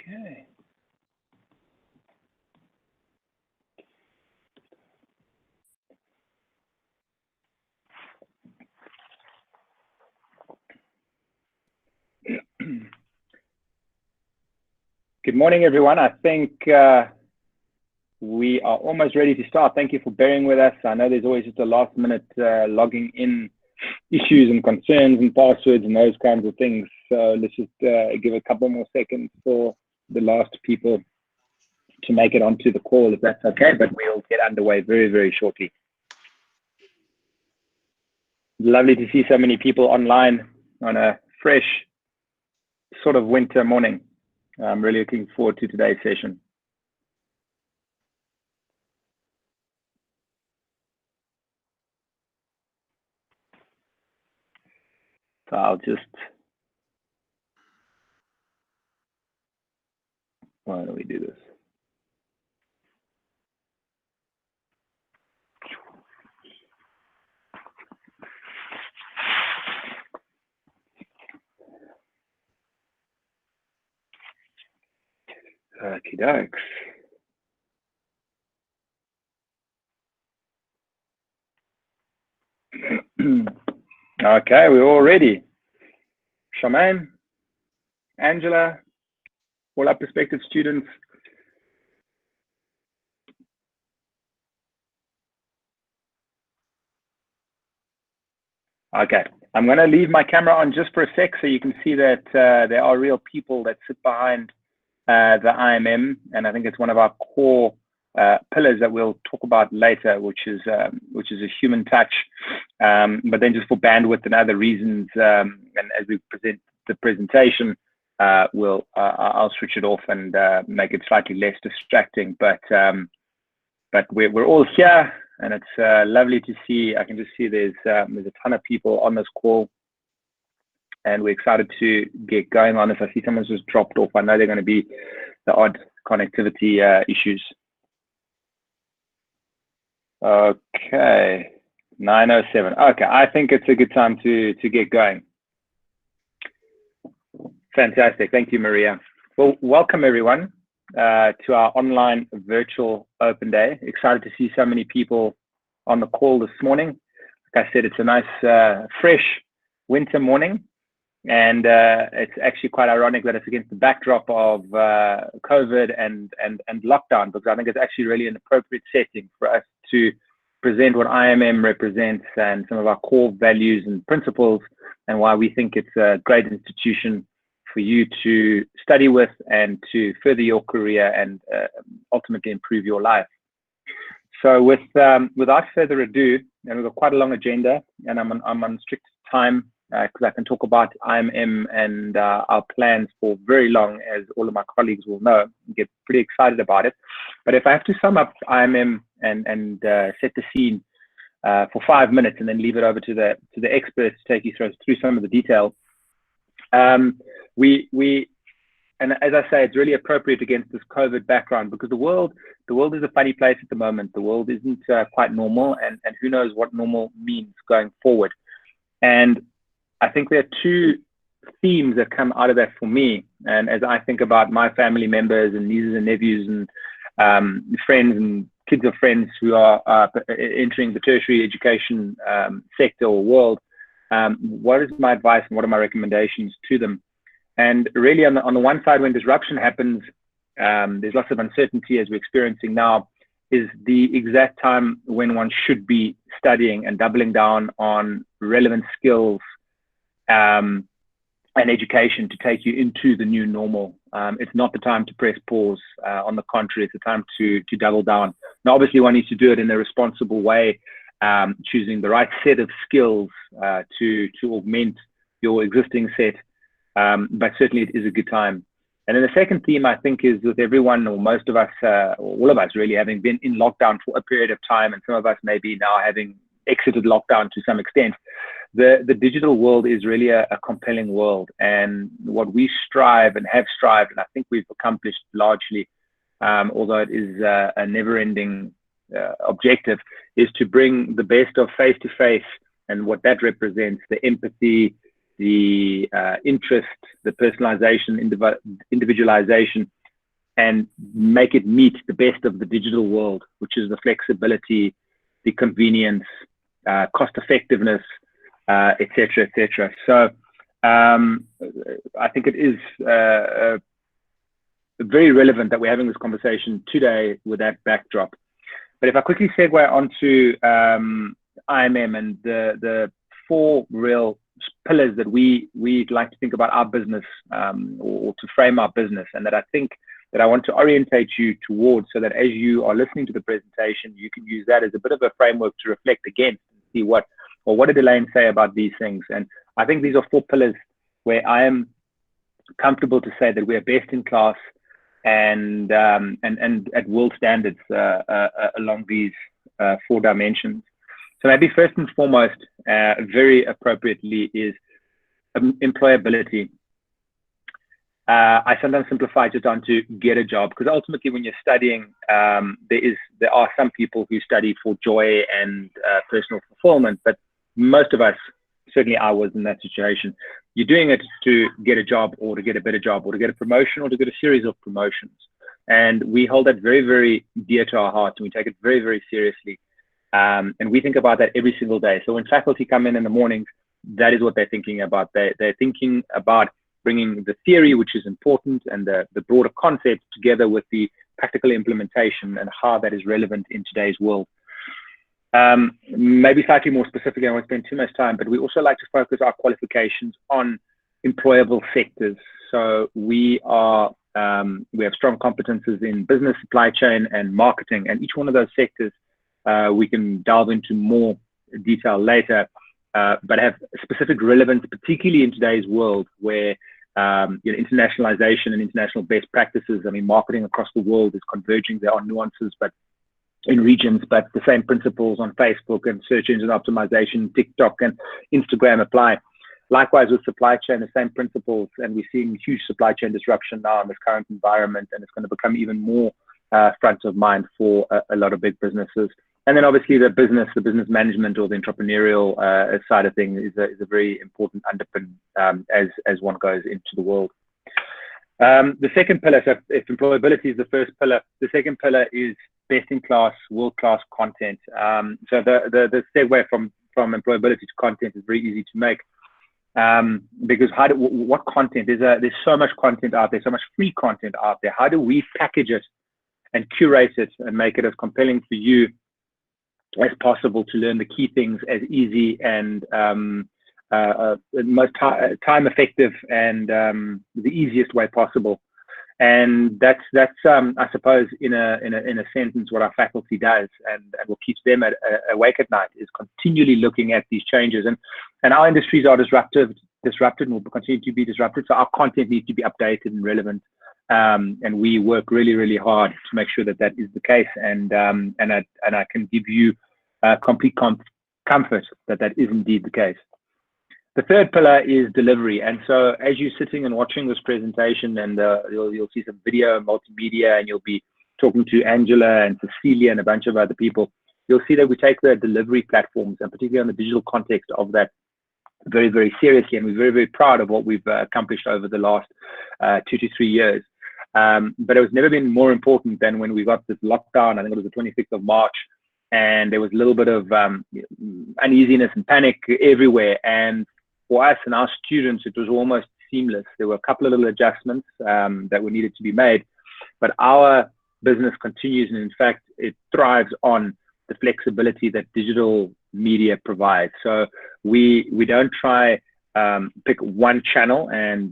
Okay. Good morning, everyone. I think we are almost ready to start. Thank you for bearing with us. I know there's always just a last minute logging in issues and concerns and passwords and those kinds of things. So let's just give a couple more seconds for the last people to make it onto the call, if that's okay, but we'll get underway very, very shortly. Lovely to see so many people online on a fresh sort of winter morning. I'm really looking forward to today's session. So I'll just, why don't we do this? Okie dokes. Okay, we're all ready. Charmaine, Angela, all our prospective students. Okay, I'm going to leave my camera on just for a sec so you can see that there are real people that sit behind the IMM, and I think it's one of our core pillars that we'll talk about later, which is a human touch. But then just for bandwidth and other reasons, and as we present the presentation, I'll switch it off and make it slightly less distracting. But we're all here, and it's lovely to see. I can just see there's a ton of people on this call, and we're excited to get going on this. I see someone's just dropped off. I know they're going to be the odd connectivity issues. Okay, 9:07. Okay, I think it's a good time to get going. Fantastic. Thank you, Maria. Well, welcome everyone to our online virtual open day. Excited to see so many people on the call this morning. Like I said, it's a nice fresh winter morning, and it's actually quite ironic that it's against the backdrop of COVID and lockdown, because I think it's actually really an appropriate setting for us to present what IMM represents and some of our core values and principles, and why we think it's a great institution for you to study with and to further your career and ultimately improve your life. So without further ado, and we've got quite a long agenda, and I'm on strict time because I can talk about IMM and our plans for very long, as all of my colleagues will know, and get pretty excited about it. But if I have to sum up IMM and set the scene for 5 minutes and then leave it over to the experts to take you through some of the details, and as I say, it's really appropriate against this COVID background, because the world is a funny place at the moment. The world isn't quite normal, and who knows what normal means going forward. And I think there are two themes that come out of that for me. And as I think about my family members and nieces and nephews and friends and kids of friends who are entering the tertiary education sector or world, what is my advice and what are my recommendations to them? And really, on the one side, when disruption happens, there's lots of uncertainty, as we're experiencing now, is the exact time when one should be studying and doubling down on relevant skills and education to take you into the new normal. It's not the time to press pause. On the contrary, it's the time to double down. Now, obviously, one needs to do it in a responsible way, choosing the right set of skills to augment your existing set. But certainly it is a good time. And then the second theme, I think, is with everyone, or most of us, or all of us really, having been in lockdown for a period of time, and some of us maybe now having exited lockdown to some extent, the digital world is really a compelling world. And what we strive and have strived, and I think we've accomplished largely, although it is a never-ending objective, is to bring the best of face-to-face and what that represents, the empathy, the interest, the personalization, individualization, and make it meet the best of the digital world, which is the flexibility, the convenience, cost effectiveness, et cetera, et cetera. So I think it is very relevant that we're having this conversation today with that backdrop. But if I quickly segue onto IMM and the four real pillars that we'd like to think about our business, or to frame our business, and that I think that I want to orientate you towards, so that as you are listening to the presentation, you can use that as a bit of a framework to reflect against and see what did Dalein say about these things. And I think these are four pillars where I am comfortable to say that we are best in class and at world standards along these four dimensions. So maybe first and foremost, very appropriately, is employability. I sometimes simplify it down to get a job, because ultimately when you're studying, there are some people who study for joy and personal fulfillment, but most of us, certainly I was in that situation, you're doing it to get a job, or to get a better job, or to get a promotion, or to get a series of promotions. And we hold that very, very dear to our hearts, and we take it very, very seriously. And we think about that every single day. So when faculty come in the mornings, that is what they're thinking about. They're thinking about bringing the theory, which is important, and the broader concept together with the practical implementation and how that is relevant in today's world. Maybe slightly more specifically, I won't spend too much time, but we also like to focus our qualifications on employable sectors. So we have strong competences in business, supply chain, and marketing, and each one of those sectors we can delve into more detail later, but have specific relevance, particularly in today's world where internationalization and international best practices. I mean, marketing across the world is converging. There are nuances, but in regions, but the same principles on Facebook and search engine optimization, TikTok and Instagram apply. Likewise with supply chain, the same principles, and we're seeing huge supply chain disruption now in this current environment, and it's going to become even more front of mind for a lot of big businesses. And then obviously the business management or the entrepreneurial side of things is a very important underpin as one goes into the world. The second pillar, so if employability is the first pillar, the second pillar is best-in-class, world-class content. So the segue from employability to content is very easy to make, because what content? There's so much content out there, so much free content out there. How do we package it and curate it and make it as compelling for you as possible to learn the key things as easy and most time effective and the easiest way possible? And that's I suppose in a sentence what our faculty does, and what keeps them awake at night is continually looking at these changes, and our industries are disrupted and will continue to be disrupted, so our content needs to be updated and relevant, and we work really hard to make sure that is the case, and I can give you complete comfort that is indeed the case. The third pillar is delivery. And so as you're sitting and watching this presentation, and you'll see some video, multimedia, and you'll be talking to Angela and Cecilia and a bunch of other people, you'll see that we take the delivery platforms, and particularly on the digital context of that, very seriously. And we're very proud of what we've accomplished over the last 2 to 3 years. But it was never been more important than when we got this lockdown. I think it was the 26th of March. And there was a little bit of uneasiness and panic everywhere. And for us and our students, it was almost seamless. There were a couple of little adjustments that were needed to be made, but our business continues, and in fact, it thrives on the flexibility that digital media provides. So we don't try pick one channel and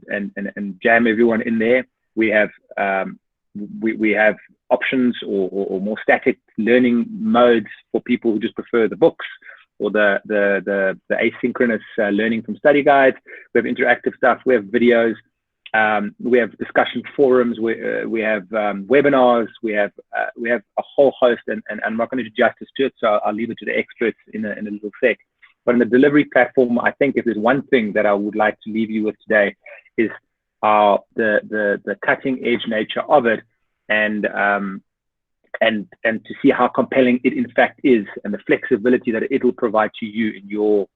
jam everyone in there. We have options or more static learning modes for people who just prefer the books, or the asynchronous learning from study guides. We have interactive stuff. We have videos. We have discussion forums. We have webinars. We have a whole host, and I'm not going to do justice to it, so I'll leave it to the experts in a little sec. But in the delivery platform, I think if there's one thing that I would like to leave you with today is the cutting edge nature of it, and to see how compelling it in fact is, and the flexibility that it will provide to you in your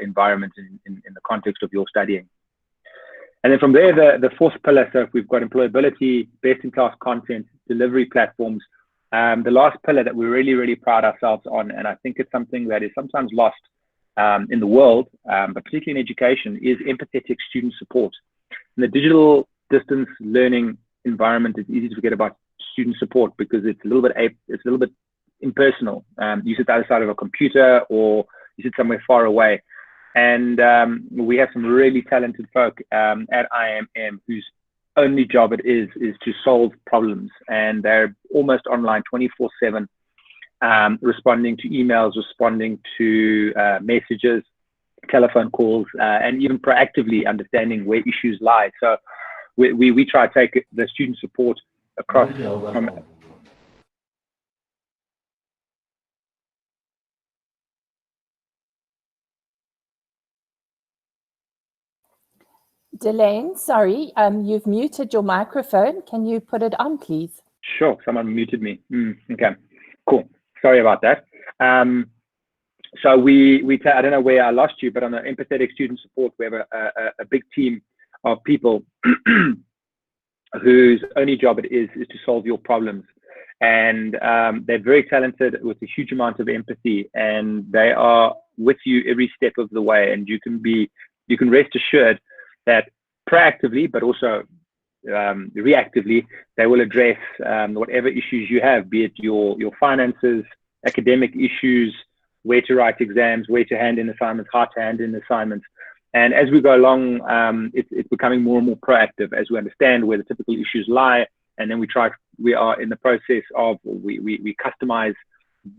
environment, in the context of your studying. And then from there, the fourth pillar, so if we've got employability, best-in-class content, delivery platforms, the last pillar that we really pride ourselves on, and I think it's something that is sometimes lost in the world, but particularly in education, is empathetic student support. In the digital distance learning environment, it's easy to forget about student support because it's a little bit impersonal. You sit at the other side of a computer, or you sit somewhere far away. And we have some really talented folk at IMM whose only job it is to solve problems, and they're almost online 24/7, responding to emails, responding to messages, telephone calls, and even proactively understanding where issues lie. So we try to take the student support across from Dalein, sorry, you've muted your microphone. Can you put it on, please? Sure, someone muted me. Okay, cool. Sorry about that. So I don't know where I lost you, but on the empathetic student support, we have a big team of people whose only job it is to solve your problems. And they're very talented with a huge amount of empathy, and they are with you every step of the way. And you can rest assured that proactively, but also reactively, they will address whatever issues you have, be it your finances, academic issues, where to write exams, where to hand in assignments, how to hand in assignments. And as we go along, it's becoming more and more proactive as we understand where the typical issues lie. And then we are in the process of, we customize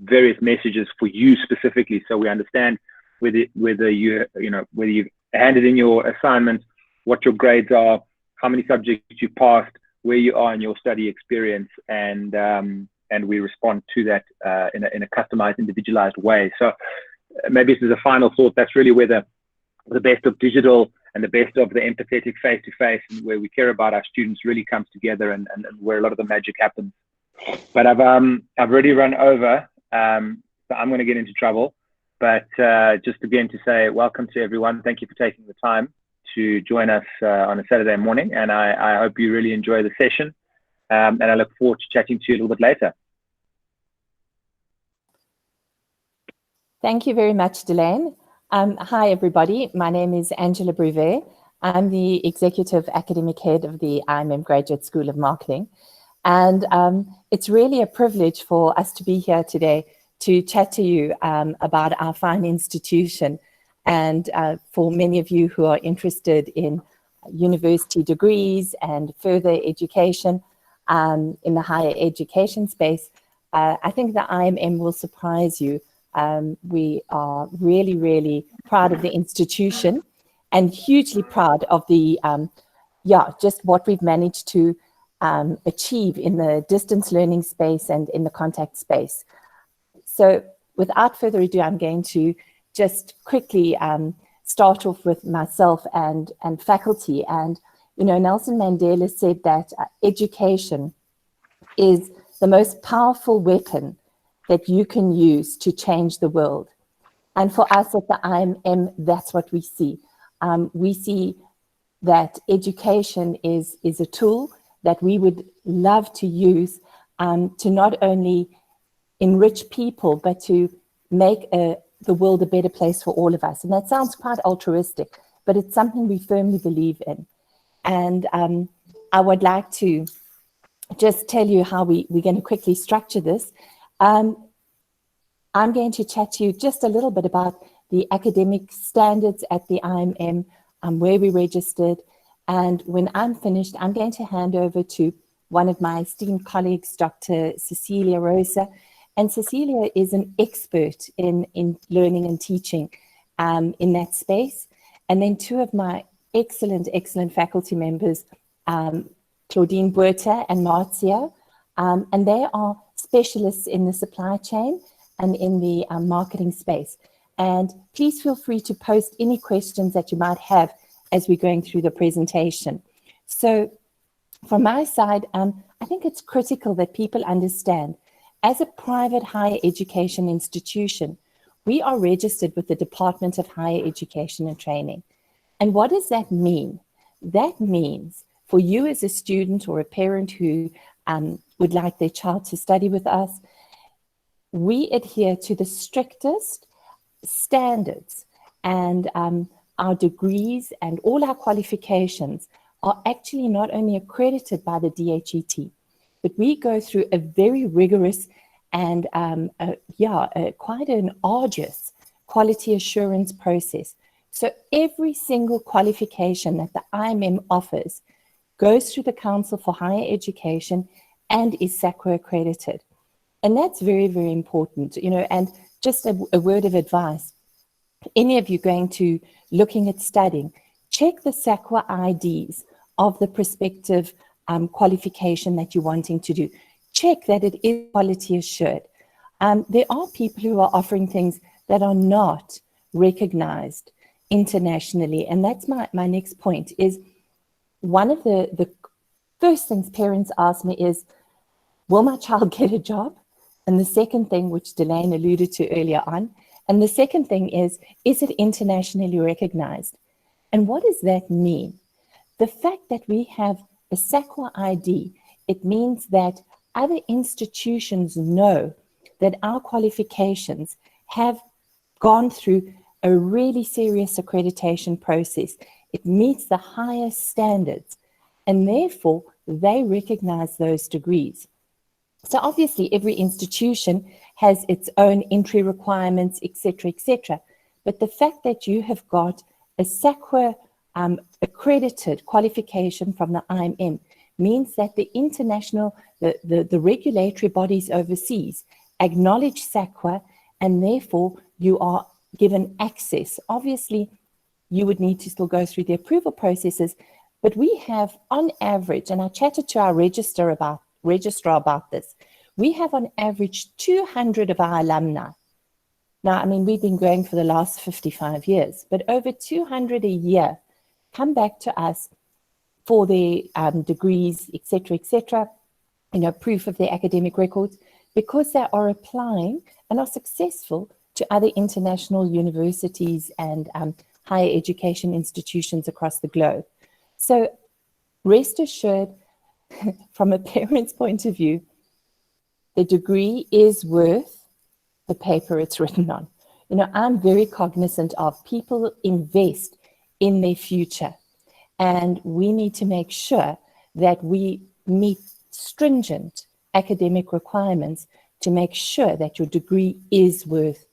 various messages for you specifically. So we understand whether you've handed in your assignments, what your grades are, how many subjects you passed, where you are in your study experience, and we respond to that in a customized, individualized way. So maybe this is a final thought. That's really where the best of digital and the best of the empathetic face-to-face, and where we care about our students, really comes together, and where a lot of the magic happens. But I've already run over, so I'm going to get into trouble. But just again to say welcome to everyone. Thank you for taking the time to join us on a Saturday morning, and I hope you really enjoy the session. And I look forward to chatting to you a little bit later. Thank you very much, Dalein. Hi, everybody. My name is Angela Bruwer. I'm the Executive Academic Head of the IMM Graduate School of Marketing. And it's really a privilege for us to be here today to chat to you about our fine institution. And for many of you who are interested in university degrees and further education in the higher education space, I think the IMM will surprise you. We are really, really proud of the institution and hugely proud of the, just what we've managed to achieve in the distance learning space and in the contact space. So without further ado, I'm going to just quickly start off with myself and faculty. And, Nelson Mandela said that education is the most powerful weapon that you can use to change the world. And for us at the IMM, that's what we see. We see that education is a tool that we would love to use to not only enrich people, but to make the world a better place for all of us. And that sounds quite altruistic, but it's something we firmly believe in. And I would like to just tell you how we're going to quickly structure this. I'm going to chat to you just a little bit about the academic standards at the IMM, where we registered. And when I'm finished, I'm going to hand over to one of my esteemed colleagues, Dr. Cecilia Rosa. And Cecilia is an expert in learning and teaching in that space. And then two of my excellent faculty members, Claudine Buerta and Marzia, and they are specialists in the supply chain and in the marketing space. And please feel free to post any questions that you might have as we're going through the presentation. So from my side, I think it's critical that people understand, as a private higher education institution, we are registered with the Department of Higher Education and Training. And what does that mean? That means for you as a student or a parent who would like their child to study with us, we adhere to the strictest standards, and our degrees and all our qualifications are actually not only accredited by the DHET, but we go through a very rigorous and quite an arduous quality assurance process. So every single qualification that the IMM offers goes through the Council for Higher Education and is SACWA accredited. And that's very, very important, and just a word of advice. Any of you going to looking at studying, check the SACWA IDs of the prospective qualification that you're wanting to do. Check that it is quality assured. There are people who are offering things that are not recognized internationally. And that's my next point is, one of the first things parents ask me is, will my child get a job? And the second thing, which Dalein alluded to earlier on, and the second thing is it internationally recognized? And what does that mean? The fact that we have a SACWA ID, it means that other institutions know that our qualifications have gone through a really serious accreditation process. It meets the highest standards, and therefore they recognize those degrees. So obviously every institution has its own entry requirements, etc., etc. But the fact that you have got a SAQA accredited qualification from the IMM means that the international, the regulatory bodies overseas acknowledge SAQA, and therefore you are given access. Obviously, you would need to still go through the approval processes, but we have on average, and I chatted to our registrar about this, we have on average 200 of our alumni. Now, I mean, we've been going for the last 55 years, but over 200 a year come back to us for their degrees, etc., proof of their academic records, because they are applying and are successful to other international universities and higher education institutions across the globe. So rest assured, from a parent's point of view, the degree is worth the paper it's written on. I'm very cognizant of people invest in their future, and we need to make sure that we meet stringent academic requirements to make sure that your degree is worth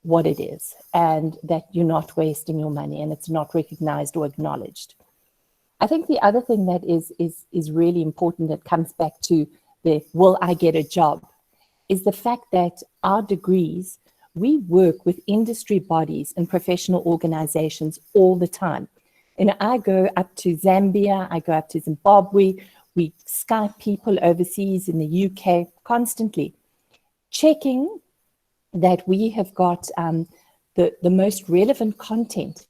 what it is, and that you're not wasting your money and it's not recognized or acknowledged. I think the other thing that is really important that comes back to the will I get a job is the fact that our degrees, we work with industry bodies and professional organizations all the time. I go up to Zambia, I go up to Zimbabwe, we Skype people overseas in the UK constantly, checking that we have got the most relevant content,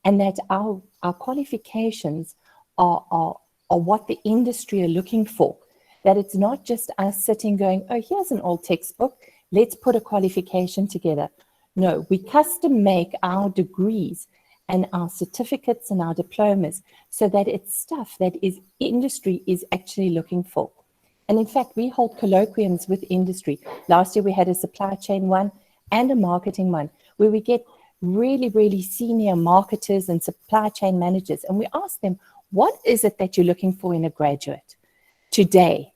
and that our qualifications are what the industry are looking for. That it's not just us sitting going, oh, here's an old textbook, let's put a qualification together. No, we custom make our degrees and our certificates and our diplomas so that it's stuff that industry is actually looking for. And in fact, we hold colloquiums with industry. Last year, we had a supply chain one and a marketing one, where we get really, really senior marketers and supply chain managers, and we ask them, what is it that you're looking for in a graduate today?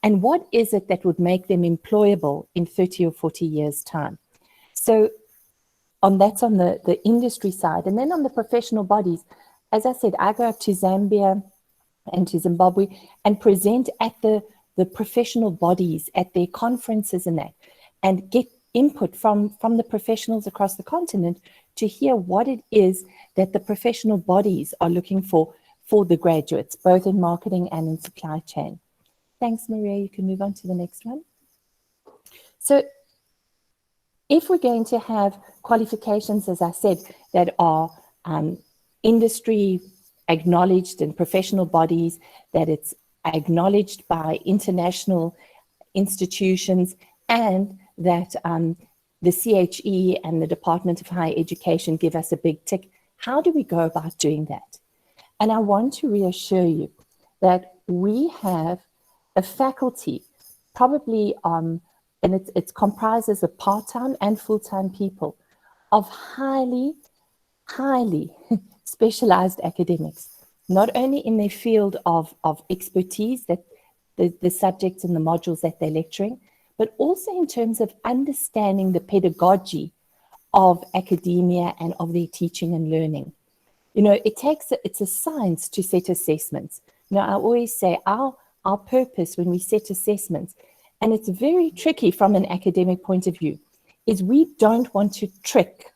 And what is it that would make them employable in 30 or 40 years' time? So that's on the industry side. And then on the professional bodies, as I said, I go up to Zambia and to Zimbabwe and present at the professional bodies at their conferences and that, and get input from the professionals across the continent to hear what it is that the professional bodies are looking for the graduates, both in marketing and in supply chain. Thanks, Maria. You can move on to the next one. So if we're going to have qualifications, as I said, that are industry acknowledged and professional bodies, that it's acknowledged by international institutions, and that the CHE and the Department of Higher Education give us a big tick, how do we go about doing that? And I want to reassure you that we have a faculty, probably, and it comprises of part-time and full-time people, of highly specialized academics, not only in their field of expertise, that the subjects and the modules that they're lecturing, but also in terms of understanding the pedagogy of academia and of their teaching and learning. It's a science to set assessments. I always say our purpose when we set assessments, and it's very tricky from an academic point of view, is we don't want to trick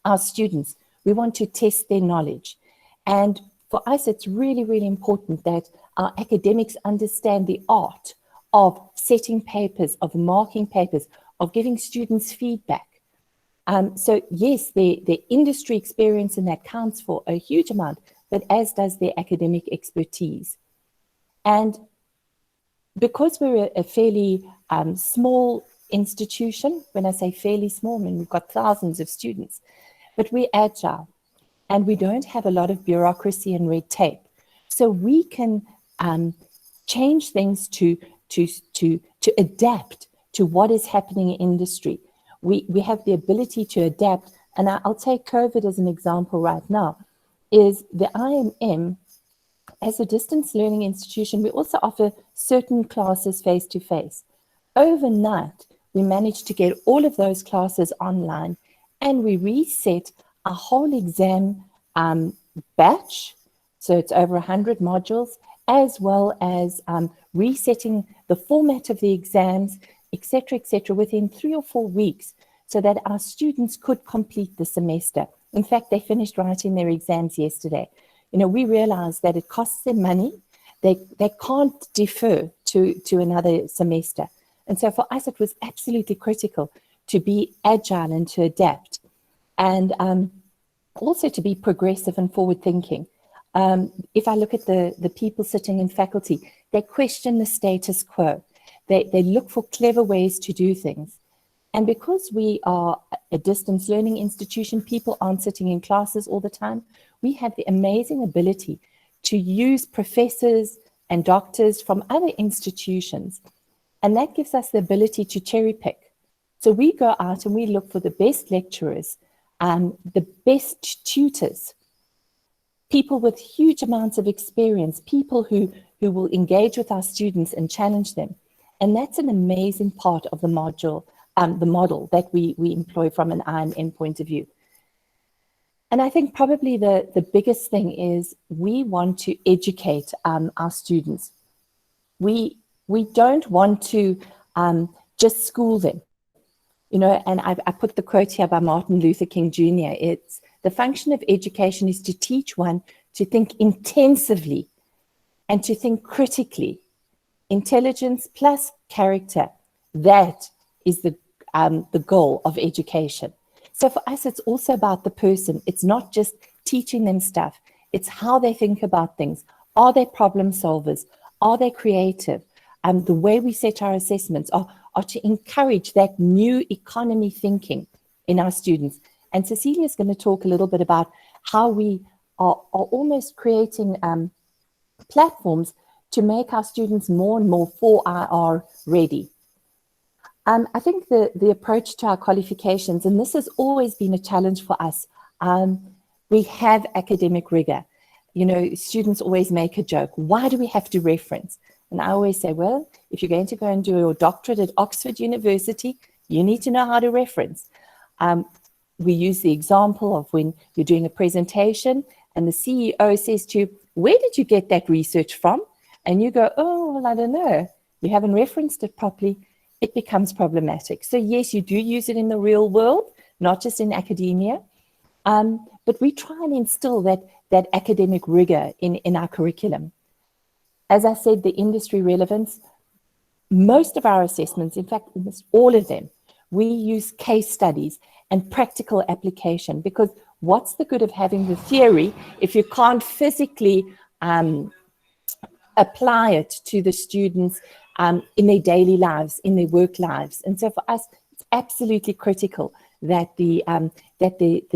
our students. We want to test their knowledge. And for us, it's really, really important that our academics understand the art of setting papers, of marking papers, of giving students feedback. So yes, the industry experience in that counts for a huge amount, but as does their academic expertise. And because we're a fairly small institution, when I say fairly small, I mean we've got thousands of students, but we're agile and we don't have a lot of bureaucracy and red tape. So we can change things to adapt to what is happening in industry. We have the ability to adapt, and I'll take COVID as an example right now, is the IMM as a distance learning institution, we also offer certain classes face-to-face. Overnight, we managed to get all of those classes online, and we reset a whole exam batch. So it's over 100 modules, as well as resetting the format of the exams, etc., within 3 or 4 weeks, so that our students could complete the semester. In fact, they finished writing their exams yesterday. You know, we realized that it costs them money. They can't defer to another semester. And so for us, it was absolutely critical to be agile and to adapt, and also to be progressive and forward-thinking. If I look at the people sitting in faculty, they question the status quo. They look for clever ways to do things. And because we are a distance learning institution, people aren't sitting in classes all the time. We have the amazing ability to use professors and doctors from other institutions. And that gives us the ability to cherry pick. So we go out and we look for the best lecturers, the best tutors, people with huge amounts of experience, people who will engage with our students and challenge them. And that's an amazing part of the model that we employ from an IMM point of view. And I think probably the biggest thing is we want to educate our students. We don't want to just school them. You know, and I put the quote here by Martin Luther King Jr. It's the function of education is to teach one to think intensively and to think critically. Intelligence plus character, that is the goal of education. So for us, it's also about the person. It's not just teaching them stuff. It's how they think about things. Are they problem solvers? Are they creative? The way we set our assessments are to encourage that new economy thinking in our students. And Cecilia is going to talk a little bit about how we are almost creating platforms to make our students more and more 4IR ready. I think the approach to our qualifications, and this has always been a challenge for us, we have academic rigor. You know, students always make a joke. Why do we have to reference? And I always say, well, if you're going to go and do your doctorate at Oxford University, you need to know how to reference. We use the example of when you're doing a presentation and the CEO says to you, where did you get that research from? And you go, oh, well, I don't know. You haven't referenced it properly. It becomes problematic. So yes, you do use it in the real world, not just in academia. But we try and instill that academic rigor in our curriculum. As I said, the industry relevance, most of our assessments, in fact, almost all of them, we use case studies and practical application, because what's the good of having the theory if you can't physically apply it to the students in their daily lives, in their work lives? And so for us, it's absolutely critical that the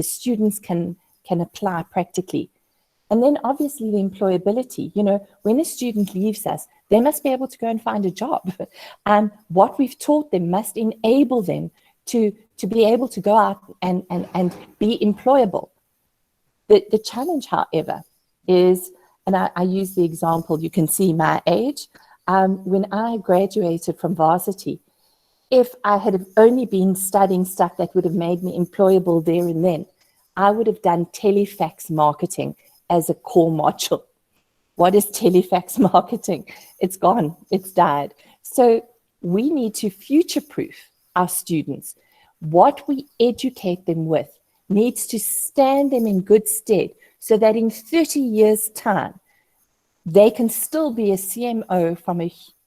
students can apply practically. And then obviously the employability. You know, when a student leaves us, they must be able to go and find a job. And what we've taught them must enable them to be able to go out and be employable. The challenge, however, is, and I use the example, you can see my age. When I graduated from varsity, if I had only been studying stuff that would have made me employable there and then, I would have done telefax marketing as a core module. What is telefax marketing? It's gone, it's died. So we need to future-proof our students. What we educate them with needs to stand them in good stead so that in 30 years' time, they can still be a CMO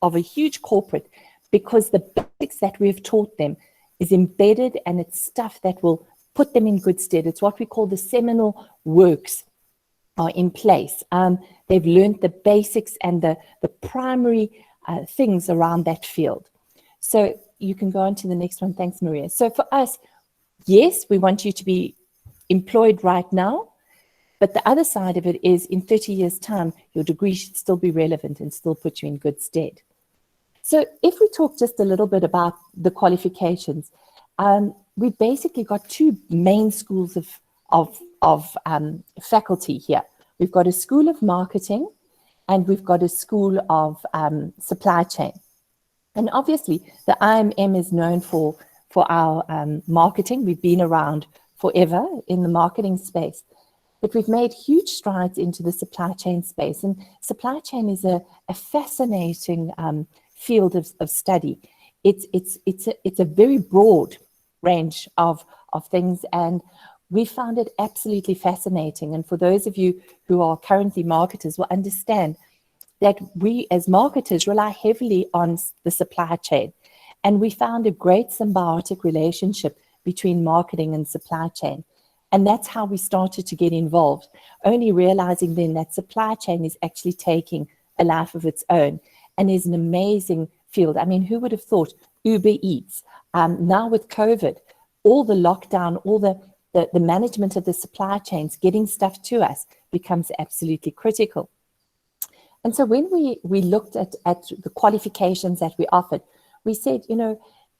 of a huge corporate, because the basics that we've taught them is embedded and it's stuff that will put them in good stead. It's what we call the seminal works are in place. They've learned the basics and the primary things around that field. So you can go on to the next one. Thanks, Maria. So for us, yes, we want you to be employed right now, but the other side of it is in 30 years' time, your degree should still be relevant and still put you in good stead. So if we talk just a little bit about the qualifications, we basically got two main schools of faculty here. We've got a School of Marketing and we've got a school of supply chain. And obviously, the IMM is known for our marketing. We've been around forever in the marketing space, but we've made huge strides into the supply chain space. And supply chain is a fascinating field of study. It's a very broad range of things, and we found it absolutely fascinating. And for those of you who are currently marketers will understand that we as marketers rely heavily on the supply chain. And we found a great symbiotic relationship between marketing and supply chain. And that's how we started to get involved, only realizing then that supply chain is actually taking a life of its own and is an amazing field. I mean, who would have thought Uber Eats, now with COVID, all the lockdown, all the management of the supply chains, getting stuff to us becomes absolutely critical. And so when we looked at the qualifications that we offered, we said, you know,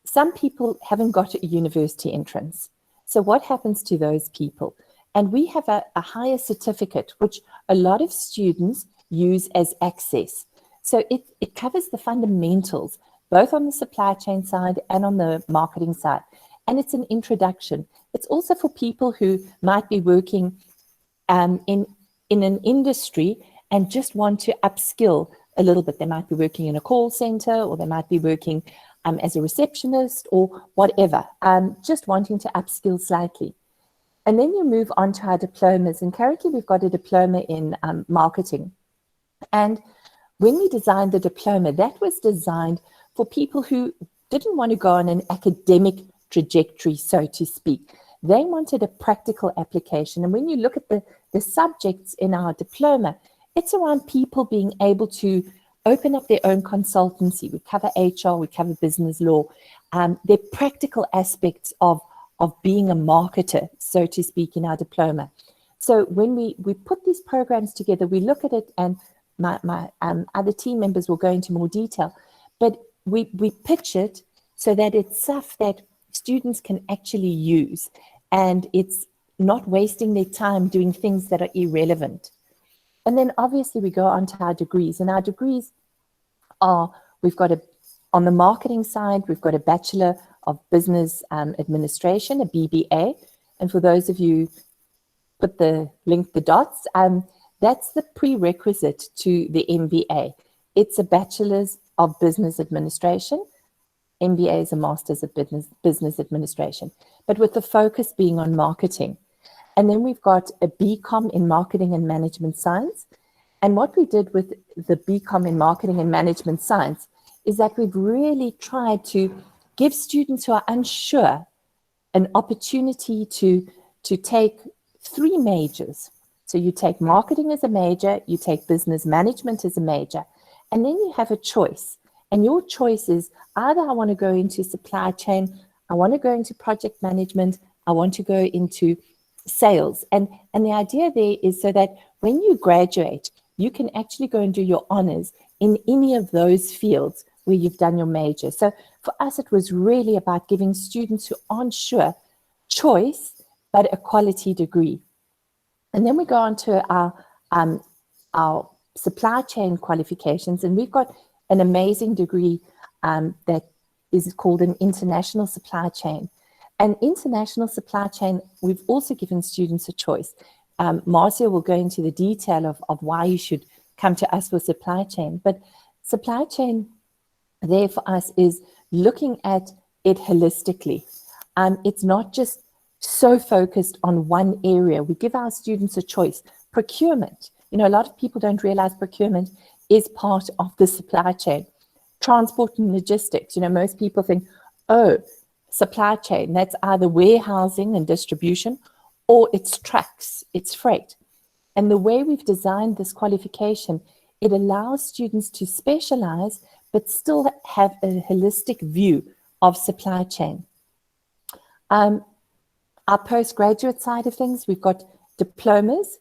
some people haven't got a university entrance. So what happens to those people? And we have a higher certificate, which a lot of students use as access. So it covers the fundamentals, both on the supply chain side and on the marketing side. And it's an introduction. It's also for people who might be working in an industry and just want to upskill a little bit. They might be working in a call center, or they might be working as a receptionist or whatever, just wanting to upskill slightly. And then you move on to our diplomas. And currently we've got a diploma in marketing. And when we designed the diploma, that was designed for people who didn't want to go on an academic trajectory, so to speak. They wanted a practical application. And when you look at the subjects in our diploma, it's around people being able to open up their own consultancy. We cover HR, we cover business law. They're practical aspects of being a marketer, so to speak, in our diploma. So when we put these programs together, we look at it, and my other team members will go into more detail, but we pitch it so that it's stuff that students can actually use, and it's not wasting their time doing things that are irrelevant. And then obviously we go on to our degrees, and our degrees are, on the marketing side, we've got a Bachelor of Business Administration, a BBA. And for those of you put the dots, that's the prerequisite to the MBA. It's a Bachelor's of Business Administration. MBA is a Master's of Business Administration, but with the focus being on marketing. And then we've got a BCom in Marketing and Management Science. And what we did with the BCom in Marketing and Management Science is that we've really tried to give students who are unsure an opportunity to take 3 majors. So you take marketing as a major, you take business management as a major, and then you have a choice. And your choice is either I want to go into supply chain, I want to go into project management, I want to go into sales. And the idea there is so that when you graduate, you can actually go and do your honors in any of those fields where you've done your major. So for us, it was really about giving students who aren't sure choice, but a quality degree. And then we go on to our supply chain qualifications, and we've got an amazing degree that is called an international supply chain. And international supply chain, we've also given students a choice. Marcia will go into the detail of why you should come to us for supply chain. But supply chain there for us is looking at it holistically. It's not just so focused on one area. We give our students a choice. Procurement, you know, a lot of people don't realize procurement is part of the supply chain. Transport and logistics, you know, most people think, oh, supply chain, that's either warehousing and distribution, or it's trucks, it's freight. And the way we've designed this qualification, it allows students to specialize, but still have a holistic view of supply chain. Our postgraduate side of things, we've got diplomas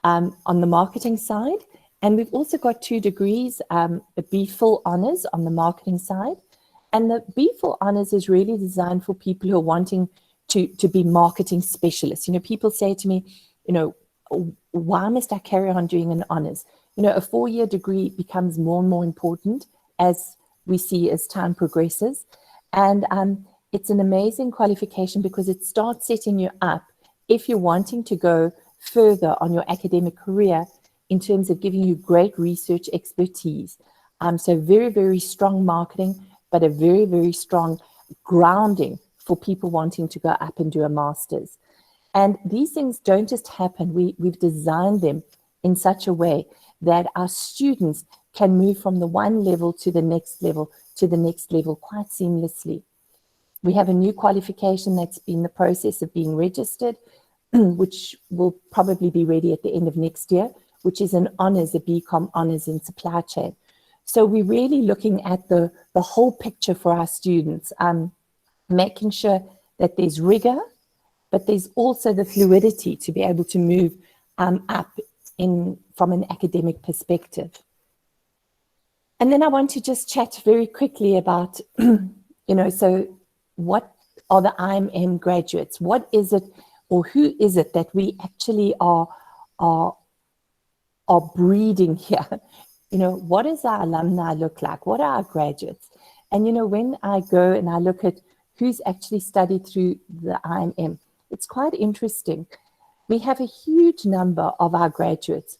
on the marketing side, and we've also got 2 degrees, a B.Phil honors on the marketing side. And the B.Phil honors is really designed for people who are wanting to be marketing specialists. You know, people say to me, you know, why must I carry on doing an honors? a 4-year degree becomes more and more important as we see as time progresses. And it's an amazing qualification because it starts setting you up if you're wanting to go further on your academic career in terms of giving you great research expertise. So very, very strong marketing, but a very, very strong grounding for people wanting to go up and do a master's. And these things don't just happen. We've designed them in such a way that our students can move from the one level to the next level to the next level quite seamlessly. We have a new qualification that's in the process of being registered, which will probably be ready at the end of next year, which is an honors, a BCom honors in supply chain. So we're really looking at the whole picture for our students, making sure that there's rigor, but there's also the fluidity to be able to move up from an academic perspective. And then I want to just chat very quickly about, so what are the IMM graduates? What is it, or who is it that we actually are breeding here? What does our alumni look like? What are our graduates? And, when I go and I look at who's actually studied through the IMM, it's quite interesting. We have a huge number of our graduates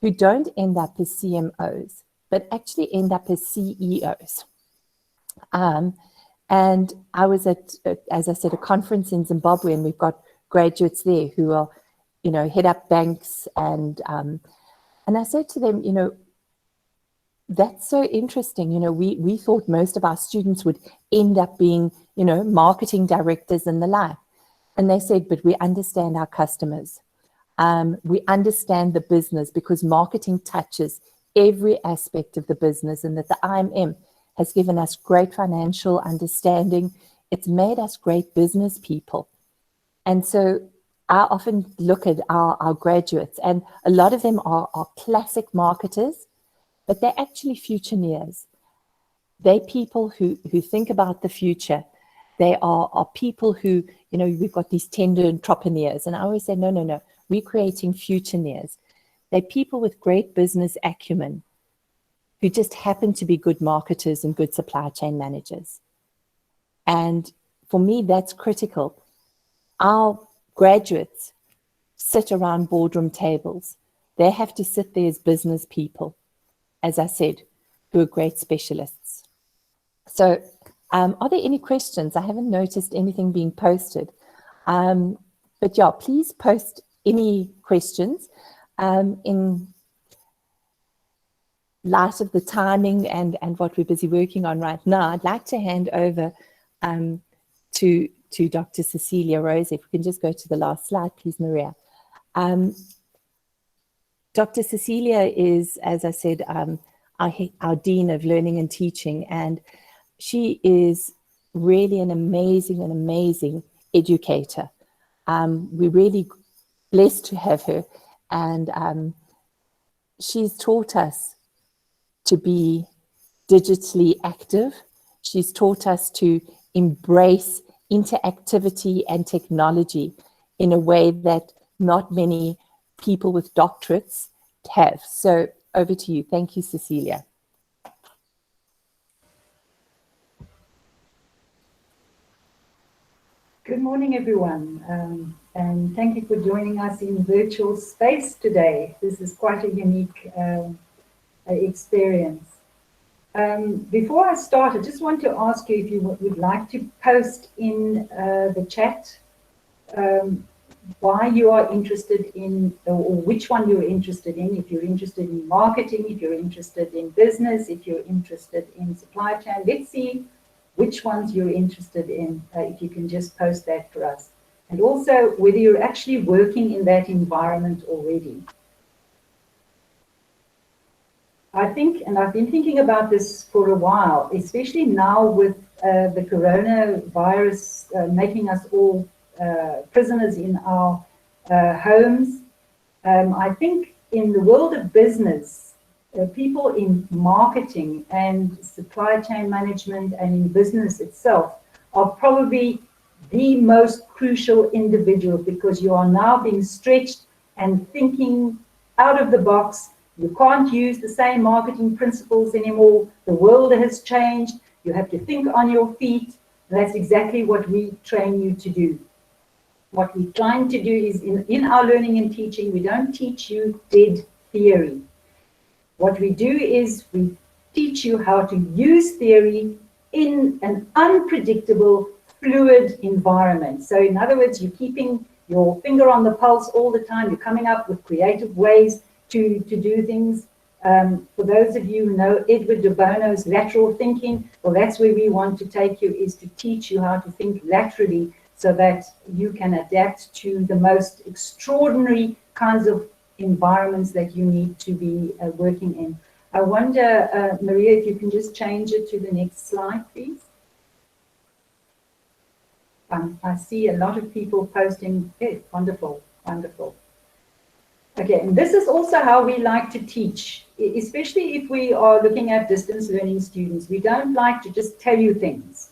who don't end up as CMOs, but actually end up as CEOs. And I was at, as I said, a conference in Zimbabwe, and we've got graduates there who are, head up banks. And I said to them, that's so interesting. We thought most of our students would end up being, marketing directors and the like. And they said, but we understand our customers. We understand the business because marketing touches every aspect of the business, and that the IMM has given us great financial understanding. It's made us great business people. And so I often look at our graduates, and a lot of them are classic marketers, but they're actually futureers. They're people who think about the future. They are people who, we've got these tender entrepreneurs. And I always say, no, we're creating futureers. They're people with great business acumen who just happen to be good marketers and good supply chain managers. And for me, that's critical. Our graduates sit around boardroom tables. They have to sit there as business people, as I said, who are great specialists. So are there any questions? I haven't noticed anything being posted. But yeah, please post any questions in light of the timing and what we're busy working on right now. I'd like to hand over to Dr. Cecilia Rose. If we can just go to the last slide, please, Maria. Dr. Cecilia is, as I said, our Dean of Learning and Teaching, and she is really an amazing educator. We're really blessed to have her, and she's taught us to be digitally active. She's taught us to embrace interactivity and technology in a way that not many people with doctorates have. So over to you. Thank you, Cecilia. Good morning, everyone, and thank you for joining us in virtual space today. This is quite a unique experience. Before I start, I just want to ask you if you would like to post in the chat why you are interested in, or which one you're interested in. If you're interested in marketing, if you're interested in business, if you're interested in supply chain. Let's see which ones you're interested in, if you can just post that for us. And also whether you're actually working in that environment already. I think, and I've been thinking about this for a while, especially now with the coronavirus making us all prisoners in our homes. I think in the world of business, people in marketing and supply chain management and in business itself are probably the most crucial individuals, because you are now being stretched and thinking out of the box. You can't use the same marketing principles anymore. The world has changed. You have to think on your feet. And that's exactly what we train you to do. What we're trying to do is in our learning and teaching, we don't teach you dead theory. What we do is we teach you how to use theory in an unpredictable, fluid environment. So in other words, you're keeping your finger on the pulse all the time. You're coming up with creative ways to do things. For those of you who know Edward de Bono's lateral thinking, well, that's where we want to take you, is to teach you how to think laterally so that you can adapt to the most extraordinary kinds of environments that you need to be working in. I wonder, Maria, if you can just change it to the next slide, please. I see a lot of people posting. Hey, wonderful, wonderful. Okay, and this is also how we like to teach, especially if we are looking at distance learning students. We don't like to just tell you things.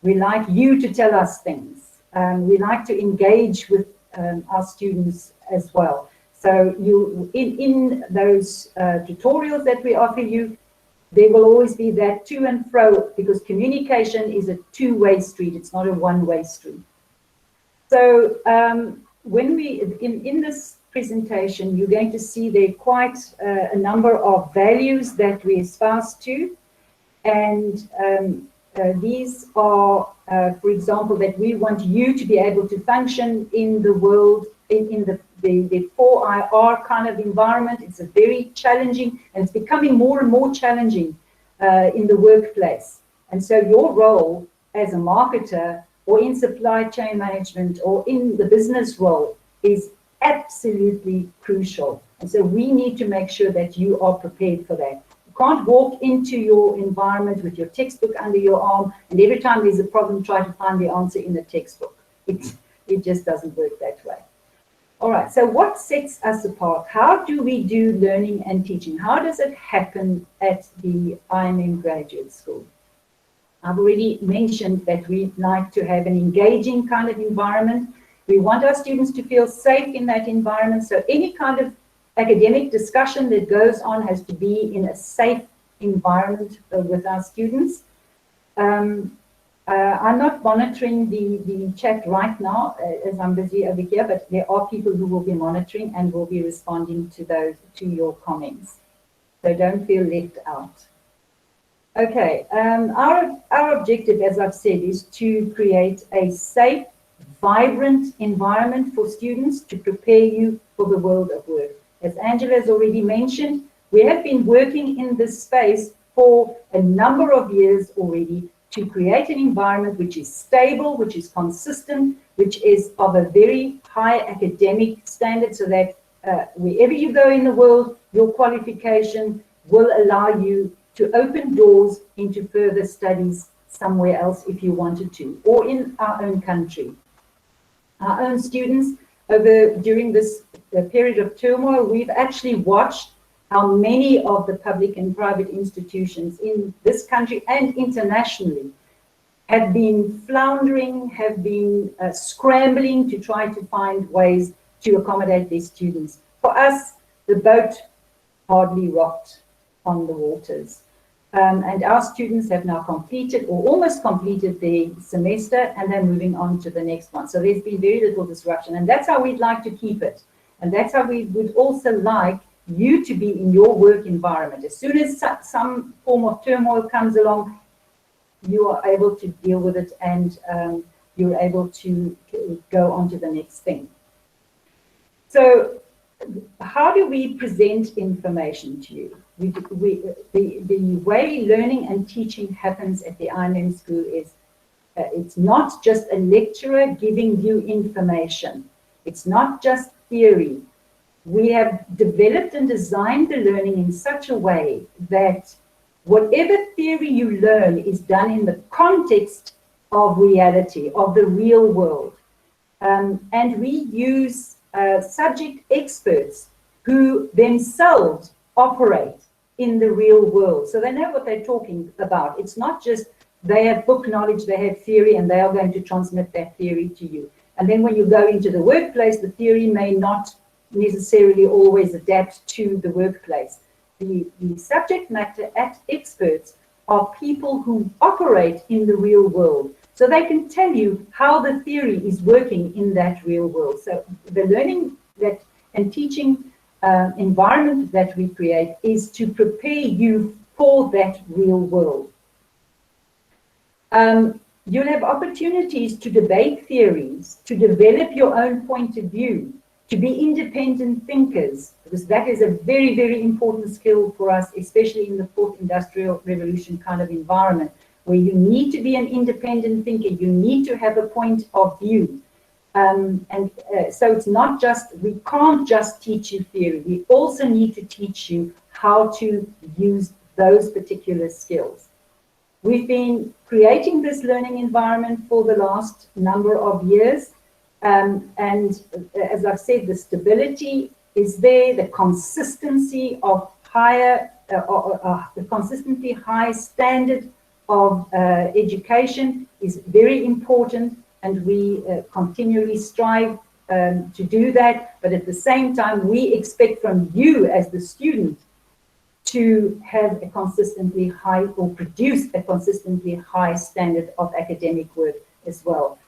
We like you to tell us things. We like to engage with our students as well. So you, in those tutorials that we offer you, there will always be that to and fro, because communication is a two-way street. It's not a one-way street. So when we, in this presentation, you're going to see there quite a number of values that we espouse to. And these are, for example, that we want you to be able to function in the world, in the 4IR kind of environment. It's a very challenging, and it's becoming more and more challenging in the workplace. And so your role as a marketer or in supply chain management or in the business role is absolutely crucial. And so we need to make sure that you are prepared for that. You can't walk into your environment with your textbook under your arm, and every time there's a problem, try to find the answer in the textbook. It just doesn't work that way. All right, so what sets us apart? How do we do learning and teaching? How does it happen at the IMM Graduate School? I've already mentioned that we like to have an engaging kind of environment. We want our students to feel safe in that environment. So any kind of academic discussion that goes on has to be in a safe environment with our students. I'm not monitoring the chat right now as I'm busy over here, but there are people who will be monitoring and will be responding to your comments. So don't feel left out. Okay, our objective, as I've said, is to create a safe, vibrant environment for students to prepare you for the world of work. As Angela has already mentioned, we have been working in this space for a number of years already to create an environment which is stable, which is consistent, which is of a very high academic standard, so that wherever you go in the world, your qualification will allow you to open doors into further studies somewhere else if you wanted to, or in our own country. Our own students, during this period of turmoil, we've actually watched how many of the public and private institutions in this country and internationally have been floundering, have been scrambling to try to find ways to accommodate their students. For us, the boat hardly rocked on the waters. And our students have now completed or almost completed their semester, and they're moving on to the next one. So there's been very little disruption, and that's how we'd like to keep it. And that's how we would also like you to be in your work environment. As soon as some form of turmoil comes along, you are able to deal with it, and you're able to go on to the next thing. So how do we present information to you? The way learning and teaching happens at the IMM school is it's not just a lecturer giving you information. It's not just theory. We have developed and designed the learning in such a way that whatever theory you learn is done in the context of reality, of the real world. And we use subject experts who themselves operate in the real world. So they know what they're talking about. It's not just they have book knowledge, they have theory, and they are going to transmit that theory to you. And then when you go into the workplace, the theory may not necessarily always adapt to the workplace. the subject matter experts are people who operate in the real world. So they can tell you how the theory is working in that real world. So the learning that and teaching environment that we create is to prepare you for that real world. You'll have opportunities to debate theories, to develop your own point of view, to be independent thinkers, because that is a very, very important skill for us, especially in the fourth industrial revolution kind of environment, where you need to be an independent thinker, you need to have a point of view. So it's not just, we can't just teach you theory, we also need to teach you how to use those particular skills. We've been creating this learning environment for the last number of years. And as I've said, the stability is there, the consistency of the consistently high standard of education is very important, and we continually strive to do that. But at the same time, we expect from you as the student to have a consistently high, or produce a consistently high standard of academic work as well.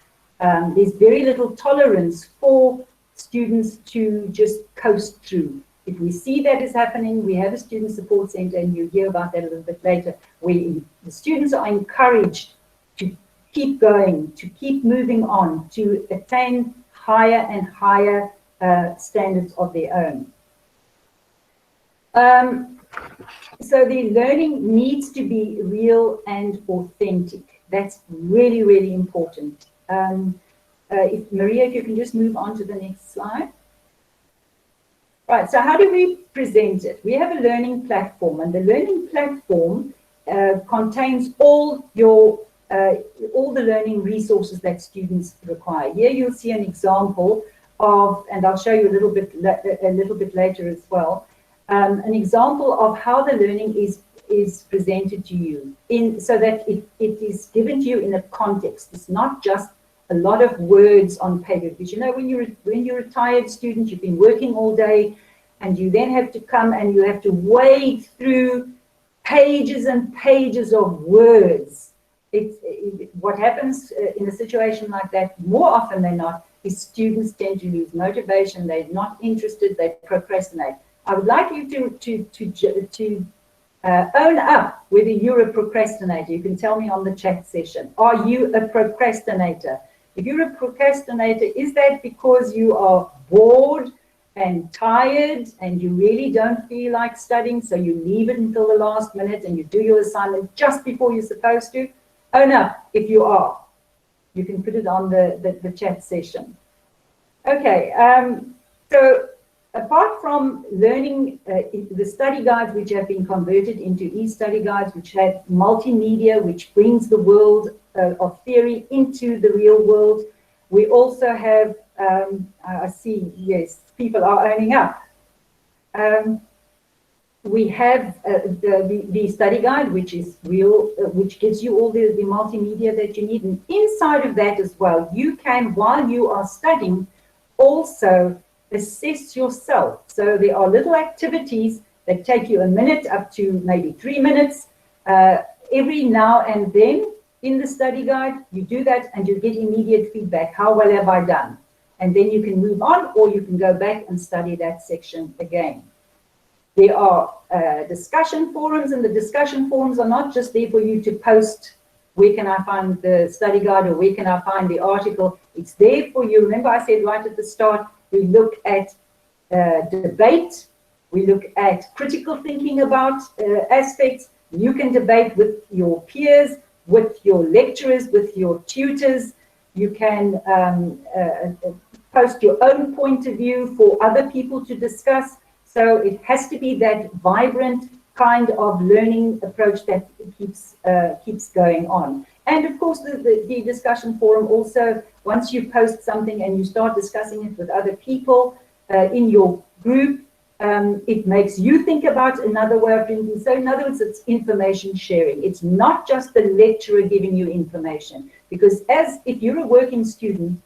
There's very little tolerance for students to just coast through. If we see that is happening, we have a student support center, and you'll hear about that a little bit later, where the students are encouraged to keep going, to keep moving on, to attain higher and higher standards of their own. So the learning needs to be real and authentic. That's really, really important. Maria, if you can just move on to the next slide. Right, so how do we present it? We have a learning platform, and the learning platform contains all the learning resources that students require. Here you'll see an example of, and I'll show you a little bit later as well, an example of how the learning is presented to you, so that it is given to you in a context. It's not just a lot of words on paper, because you know, when you're a retired student, you've been working all day, and you then have to come and you have to wade through pages and pages of words. What happens in a situation like that, more often than not, is students tend to lose motivation. They're not interested. They procrastinate. I would like you to own up whether you're a procrastinator. You can tell me on the chat session. Are you a procrastinator? If you're a procrastinator, is that because you are bored and tired and you really don't feel like studying, so you leave it until the last minute and you do your assignment just before you're supposed to? Own up if you are. You can put it on the chat session. Okay, so apart from learning the study guides, which have been converted into e-study guides, which have multimedia, which brings the world of theory into the real world, we also have, I see, yes, people are owning up. We have the study guide, which is real, which gives you all the multimedia that you need. And inside of that as well, you can, while you are studying, also assess yourself. So there are little activities that take you a minute up to maybe 3 minutes. Every now and then in the study guide, you do that and you get immediate feedback. How well have I done? And then you can move on, or you can go back and study that section again. There are discussion forums, and the discussion forums are not just there for you to post, where can I find the study guide, or where can I find the article. It's there for you. Remember I said right at the start, we look at debate, we look at critical thinking about aspects. You can debate with your peers, with your lecturers, with your tutors. You can post your own point of view for other people to discuss. So it has to be that vibrant kind of learning approach that keeps going on. And of course, the discussion forum also, once you post something and you start discussing it with other people in your group, it makes you think about another way of thinking. So in other words, it's information sharing. It's not just the lecturer giving you information, because if you're a working student,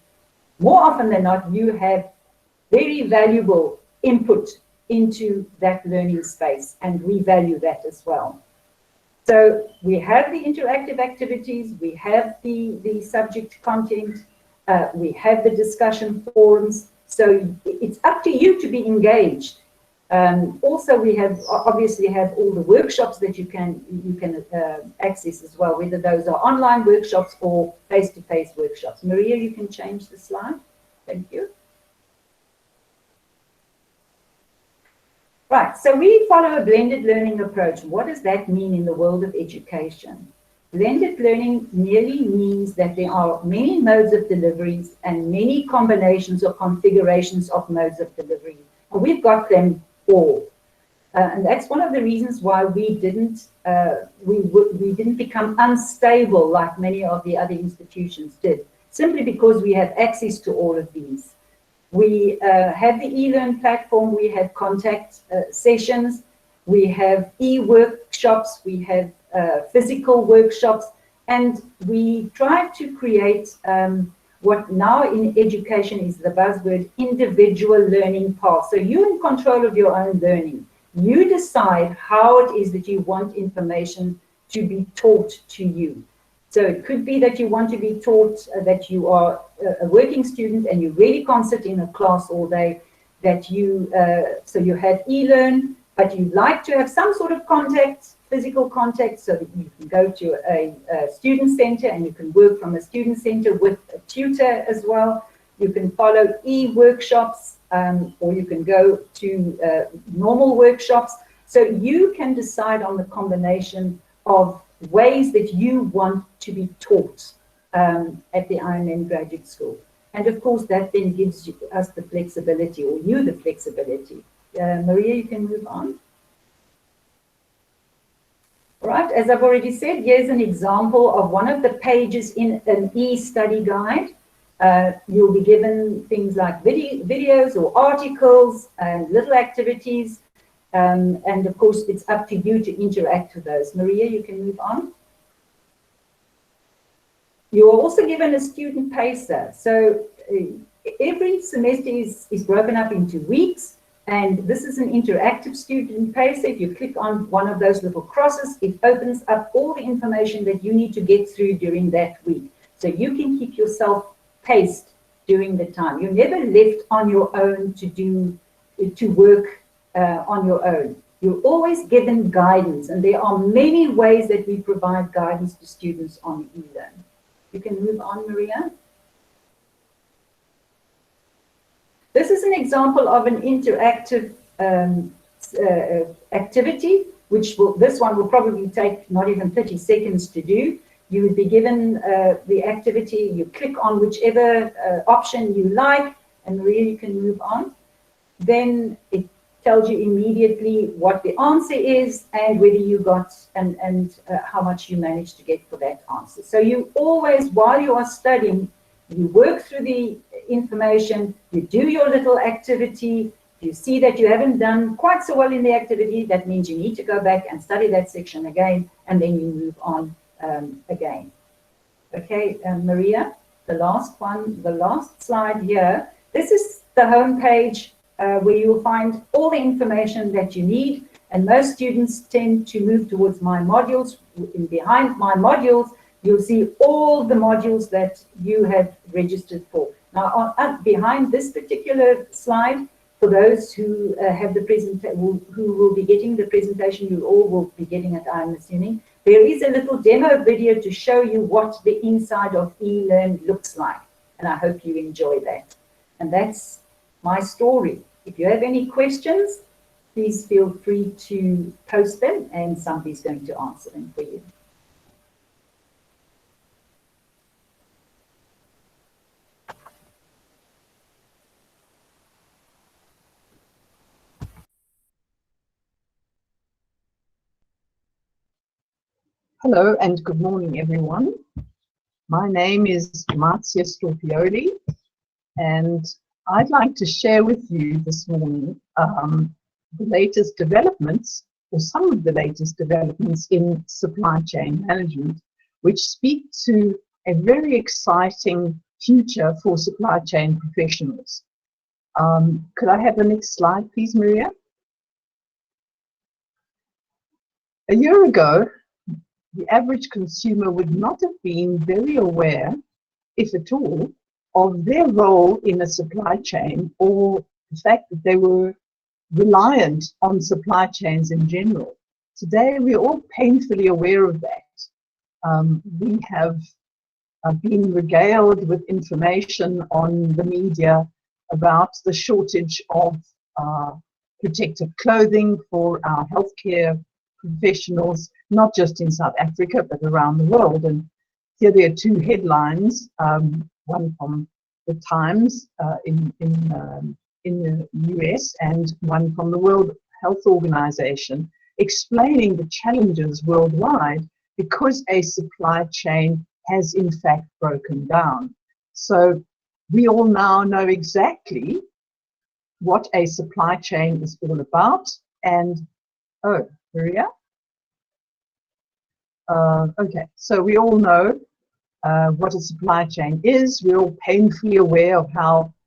more often than not, you have very valuable input into that learning space, and we value that as well. So we have the interactive activities, we have the subject content, we have the discussion forums. So it's up to you to be engaged. Also, we have obviously have all the workshops that you can access as well, whether those are online workshops or face-to-face workshops. Maria, you can change the slide. Thank you. Right, so we follow a blended learning approach. What does that mean in the world of education? Blended learning merely means that there are many modes of deliveries and many combinations or configurations of modes of delivery. And we've got them all. And that's one of the reasons why we didn't become unstable like many of the other institutions did, simply because we have access to all of these. We have the eLearn platform, we have contact sessions, we have e-workshops, we have physical workshops, and we try to create what now in education is the buzzword, individual learning path. So you're in control of your own learning. You decide how it is that you want information to be taught to you. So it could be that you want to be taught that you are a working student and you really can't sit in a class all day, that you, so you have eLearn, but you'd like to have some sort of contact, physical contact, so that you can go to a student center and you can work from a student center with a tutor as well. You can follow e-workshops, or you can go to normal workshops. So you can decide on the combination of ways that you want to be taught at the IMM Graduate School. And of course, that then gives us the flexibility, or you the flexibility. Maria, you can move on. All right, as I've already said, here's an example of one of the pages in an e-study guide. You'll be given things like videos or articles and little activities. And of course, it's up to you to interact with those. Maria, you can move on. You are also given a student pacer. So every semester is broken up into weeks, and this is an interactive student pacer. If you click on one of those little crosses, it opens up all the information that you need to get through during that week. So you can keep yourself paced during the time. You're never left on your own to work on your own. You're always given guidance, and there are many ways that we provide guidance to students on eLearn. You can move on, Maria. This is an example of an interactive activity, which this one will probably take not even 30 seconds to do. You would be given the activity, you click on whichever option you like, and Maria, you can move on. Then it tells you immediately what the answer is and whether you got and how much you managed to get for that answer. So you always, while you are studying, you work through the information, you do your little activity. You see that you haven't done quite so well in the activity, that means you need to go back and study that section again, and then you move on again. Okay, Maria, the last one, the last slide here. This is the home page where you will find all the information that you need, and most students tend to move towards My Modules. And behind My Modules, you'll see all the modules that you have registered for. Now, behind this particular slide, for those who have the who will be getting the presentation, you all will be getting it, I'm assuming. There is a little demo video to show you what the inside of eLearn looks like, and I hope you enjoy that. And that's my story. If you have any questions, please feel free to post them, and somebody's going to answer them for you. Hello and good morning, everyone. My name is Marzia Storpioli, and I'd like to share with you this morning the latest developments, or some of the latest developments in supply chain management, which speak to a very exciting future for supply chain professionals. Could I have the next slide, please, Maria? A year ago, the average consumer would not have been very aware, if at all, of their role in a supply chain or the fact that they were reliant on supply chains in general. Today, we're all painfully aware of that. We have been regaled with information on the media about the shortage of protective clothing for our healthcare professionals, not just in South Africa, but around the world. And here there are two headlines, one from the Times in the US and one from the World Health Organization, explaining the challenges worldwide because a supply chain has in fact broken down. So we all now know exactly what a supply chain is all about. And, oh, Maria? Okay, so we all know what a supply chain is. We're all painfully aware of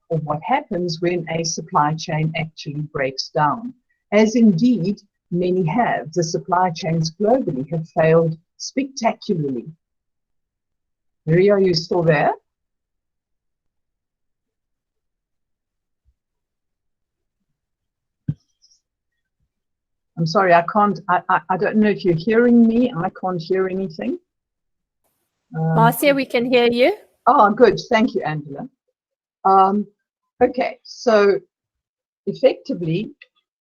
what happens when a supply chain actually breaks down, as indeed many have. The supply chains globally have failed spectacularly. Maria, are you still there? I'm sorry, I can't, I don't know if you're hearing me. I can't hear anything. Marcia, we can hear you. Oh, good. Thank you, Angela. Okay, so effectively,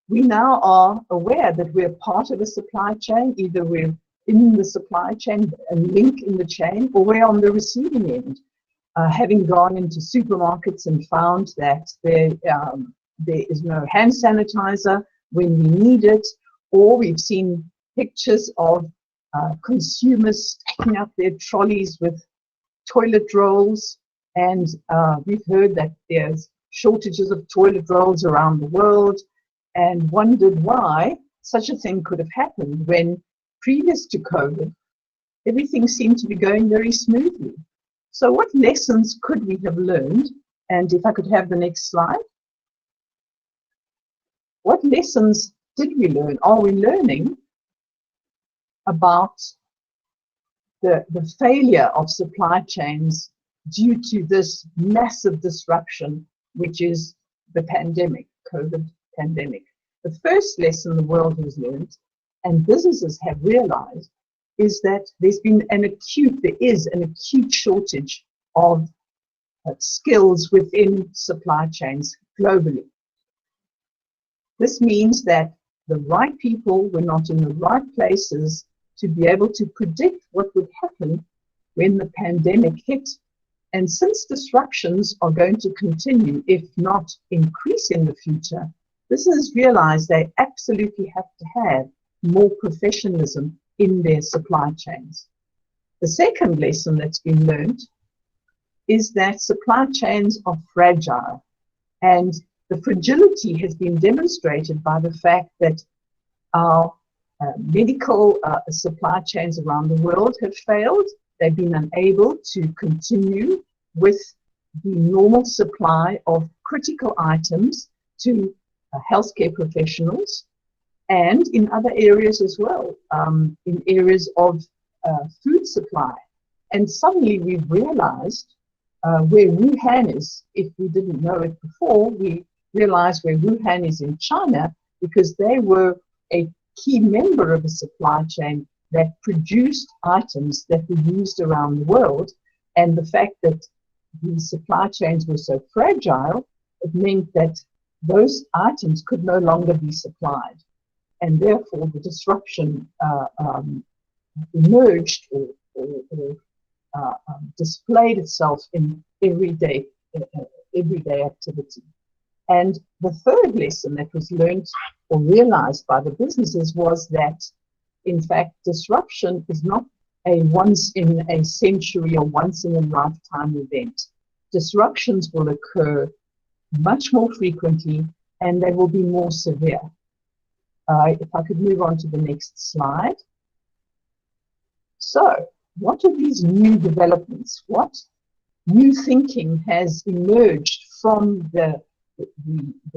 we now are aware that we're part of a supply chain. Either we're in the supply chain, a link in the chain, or we're on the receiving end, having gone into supermarkets and found that there is no hand sanitizer when we need it, or we've seen pictures of consumers stacking up their trolleys with toilet rolls, and we've heard that there's shortages of toilet rolls around the world, and wondered why such a thing could have happened when previous to COVID, everything seemed to be going very smoothly. So what lessons could we have learned? And if I could have the next slide. What lessons did we learn? Are we learning about the failure of supply chains due to this massive disruption, which is the pandemic, COVID pandemic? The first lesson the world has learned, and businesses have realized, is that there is an acute shortage of skills within supply chains globally. This means that the right people were not in the right places to be able to predict what would happen when the pandemic hit. And since disruptions are going to continue, if not increase in the future, businesses realize they absolutely have to have more professionalism in their supply chains. The second lesson that's been learned is that supply chains are fragile, and the fragility has been demonstrated by the fact that our medical supply chains around the world have failed. They've been unable to continue with the normal supply of critical items to healthcare professionals, and in other areas as well, in areas of food supply. And suddenly we've realized where Wuhan is. If we didn't know it before, we realized where Wuhan is in China, because they were a key member of a supply chain that produced items that were used around the world. And the fact that the supply chains were so fragile, it meant that those items could no longer be supplied. And therefore the disruption emerged or displayed itself in everyday activity. And the third lesson that was learned or realized by the businesses was that, in fact, disruption is not a once in a century or once in a lifetime event. Disruptions will occur much more frequently, and they will be more severe. If I could move on to the next slide. So, what are these new developments? What new thinking has emerged from the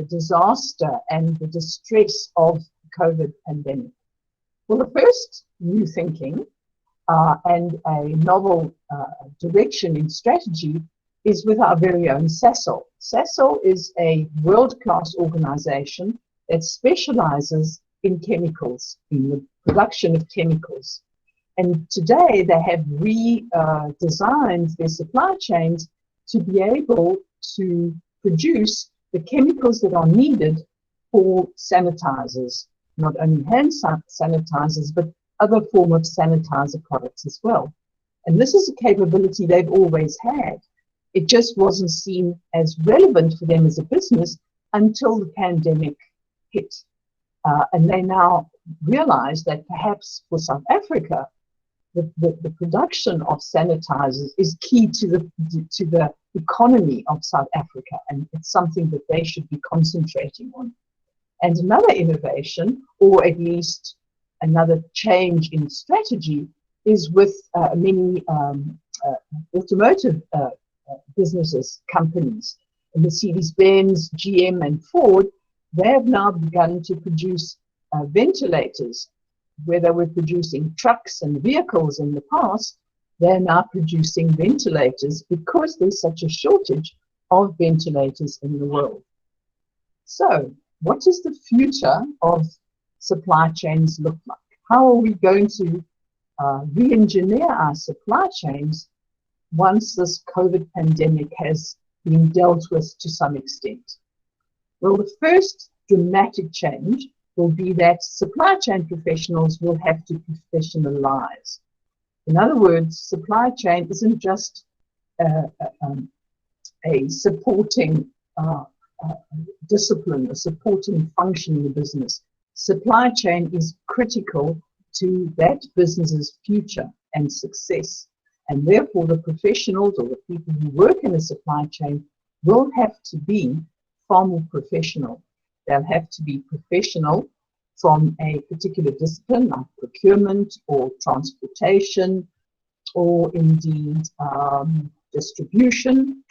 disaster and the distress of the COVID pandemic? Well, the first new thinking and a novel direction in strategy is with our very own SASOL. SASOL is a world-class organization that specializes in chemicals, in the production of chemicals. And today they have redesigned their supply chains to be able to produce the chemicals that are needed for sanitizers, not only hand sanitizers, but other form of sanitizer products as well. And this is a capability they've always had. It just wasn't seen as relevant for them as a business until the pandemic hit. And they now realize that perhaps for South Africa, the production of sanitizers is key to the economy of South Africa, and it's something that they should be concentrating on. And another innovation, or at least another change in strategy, is with many automotive businesses, companies. Mercedes-Benz, GM, and Ford, they have now begun to produce ventilators. Where they were producing trucks and vehicles in the past, they're now producing ventilators because there's such a shortage of ventilators in the world. So, what does the future of supply chains look like? How are we going to re-engineer our supply chains once this COVID pandemic has been dealt with to some extent? Well, the first dramatic change will be that supply chain professionals will have to professionalize. In other words, supply chain isn't just a supporting discipline, a supporting function in the business. Supply chain is critical to that business's future and success. And therefore, the professionals or the people who work in the supply chain will have to be far more professional. They'll have to be professional from a particular discipline like procurement or transportation or indeed distribution,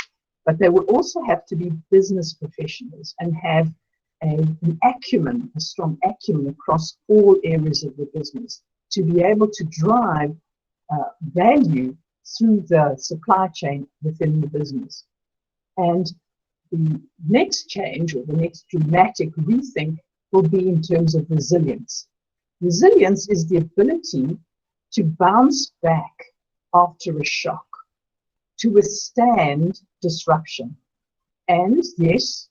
but they will also have to be business professionals and have an acumen, a strong acumen across all areas of the business to be able to drive value through the supply chain within the business. And the next change, or the next dramatic rethink, will be in terms of resilience. Resilience is the ability to bounce back after a shock, to withstand disruption. And yes,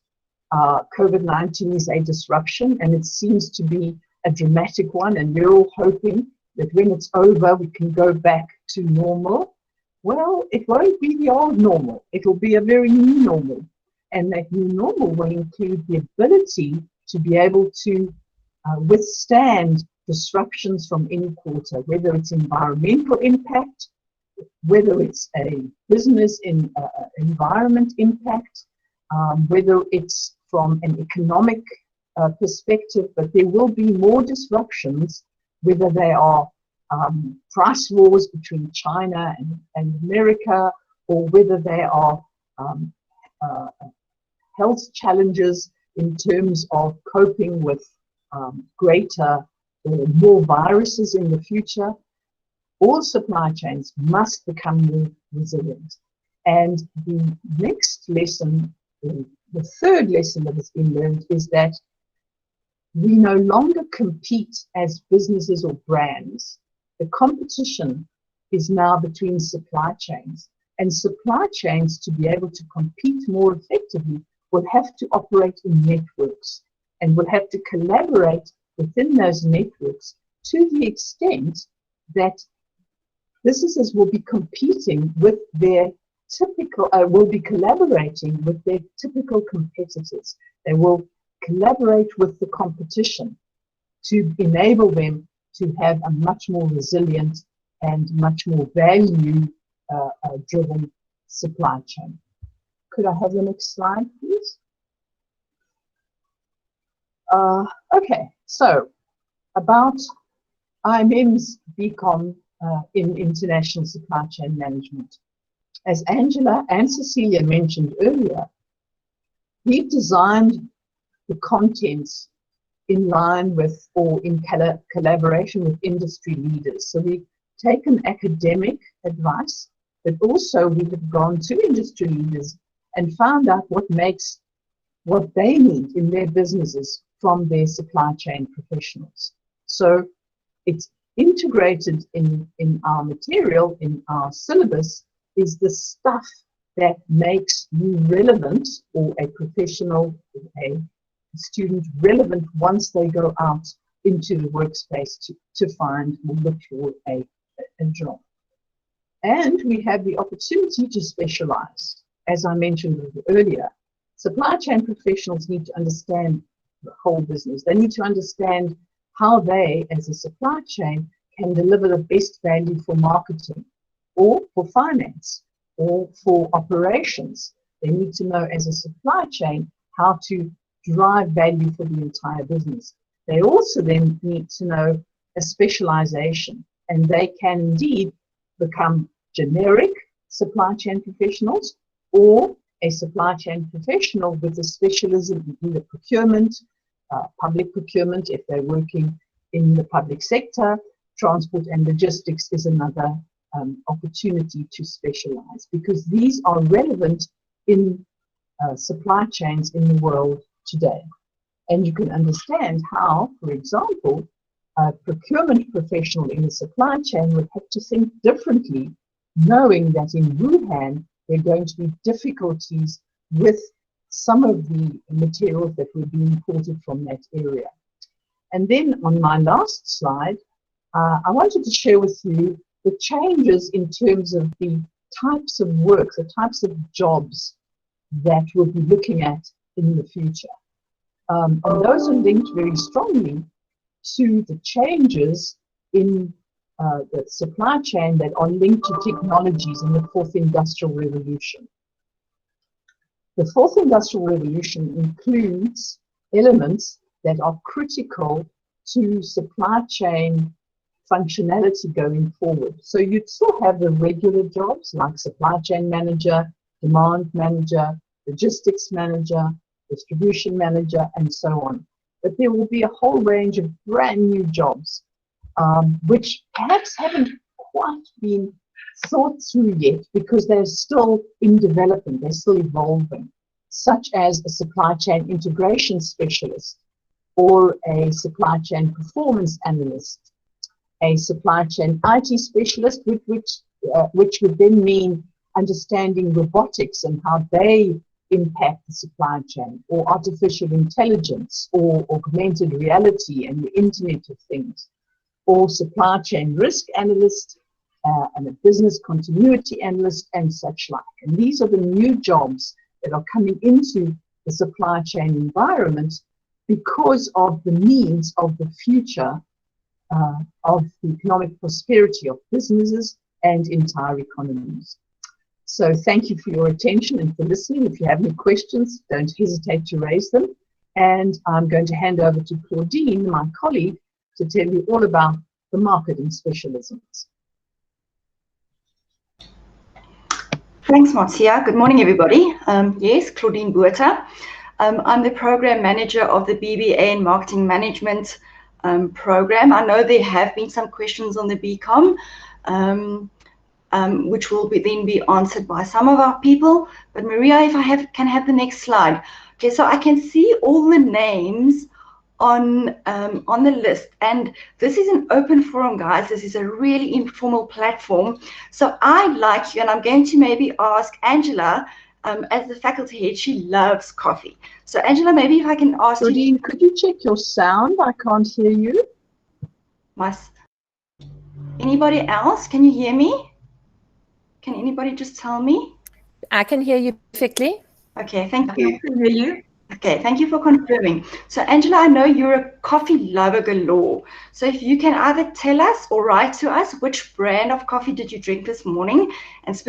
COVID-19 is a disruption, and it seems to be a dramatic one, and we're all hoping that when it's over, we can go back to normal. Well, it won't be the old normal. It will be a very new normal. And that new normal will include the ability to be able to withstand disruptions from any quarter, whether it's environmental impact, whether it's a business environment impact, whether it's from an economic perspective, but there will be more disruptions, whether they are price wars between China and America, or whether they are health challenges in terms of coping with greater or more viruses in the future. All supply chains must become more resilient. And the next lesson, the third lesson that has been learned, is that we no longer compete as businesses or brands. The competition is now between supply chains. And supply chains, to be able to compete more effectively, will have to operate in networks and will have to collaborate within those networks to the extent that businesses will be competing with their typical, will be collaborating with their typical competitors. They will collaborate with the competition to enable them to have a much more resilient and much more value-driven supply chain. Could I have the next slide, please? Okay, so about IMM's BCom in international supply chain management. As Angela and Cecilia mentioned earlier, we've designed the contents in line with or in collaboration with industry leaders. So we've taken academic advice, but also we have gone to industry leaders and found out what they need in their businesses from their supply chain professionals. So it's integrated in our material, in our syllabus, is the stuff that makes you relevant, or a professional, a student relevant once they go out into the workspace to find or look for a job. And we have the opportunity to specialize. As I mentioned earlier, supply chain professionals need to understand the whole business. They need to understand how they, as a supply chain, can deliver the best value for marketing, or for finance, or for operations. They need to know, as a supply chain, how to drive value for the entire business. They also then need to know a specialization, and they can indeed become generic supply chain professionals, or a supply chain professional with a specialism in either procurement, public procurement if they're working in the public sector. Transport and logistics is another opportunity to specialize, because these are relevant in supply chains in the world today. And you can understand how, for example, a procurement professional in the supply chain would have to think differently, knowing that in Wuhan there are going to be difficulties with some of the materials that will be imported from that area. And then on my last slide, I wanted to share with you the changes in terms of the types of work, the types of jobs that we'll be looking at in the future. And those are linked very strongly to the changes in the supply chain that are linked to technologies in the fourth industrial revolution. The fourth industrial revolution includes elements that are critical to supply chain functionality going forward. So you'd still have the regular jobs like supply chain manager, demand manager, logistics manager, distribution manager, and so on. But there will be a whole range of brand new jobs, which perhaps haven't quite been thought through yet, because they're still in development, they're still evolving, such as a supply chain integration specialist, or a supply chain performance analyst, a supply chain IT specialist, which would then mean understanding robotics and how they impact the supply chain, or artificial intelligence, or augmented reality and the Internet of Things, or supply chain risk analyst, and a business continuity analyst, and such like. And these are the new jobs that are coming into the supply chain environment because of the needs of the future of the economic prosperity of businesses and entire economies. So thank you for your attention and for listening. If you have any questions, don't hesitate to raise them. And I'm going to hand over to Claudine, my colleague, to tell you all about the marketing specialisms. Thanks, Marcia. Good morning, everybody. Yes, Claudine Buerta. I'm the program manager of the BBA in Marketing Management program. I know there have been some questions on the BCom, which will then be answered by some of our people. But Maria, if I can have the next slide. Okay, so I can see all the names on the list, and this is an open forum, guys. This is a really informal platform. So I'd like you, and I'm going to maybe ask Angela, as the faculty head, she loves coffee. So Angela, maybe if I can ask Claudine, you. could you check your sound? I can't hear you. Anybody else? Can you hear me? Can anybody just tell me? I can hear you perfectly. Okay, thank you. I can hear you. Okay, thank you for confirming. So Angela, I know you're a coffee lover galore. So if you can either tell us or write to us which brand of coffee did you drink this morning, and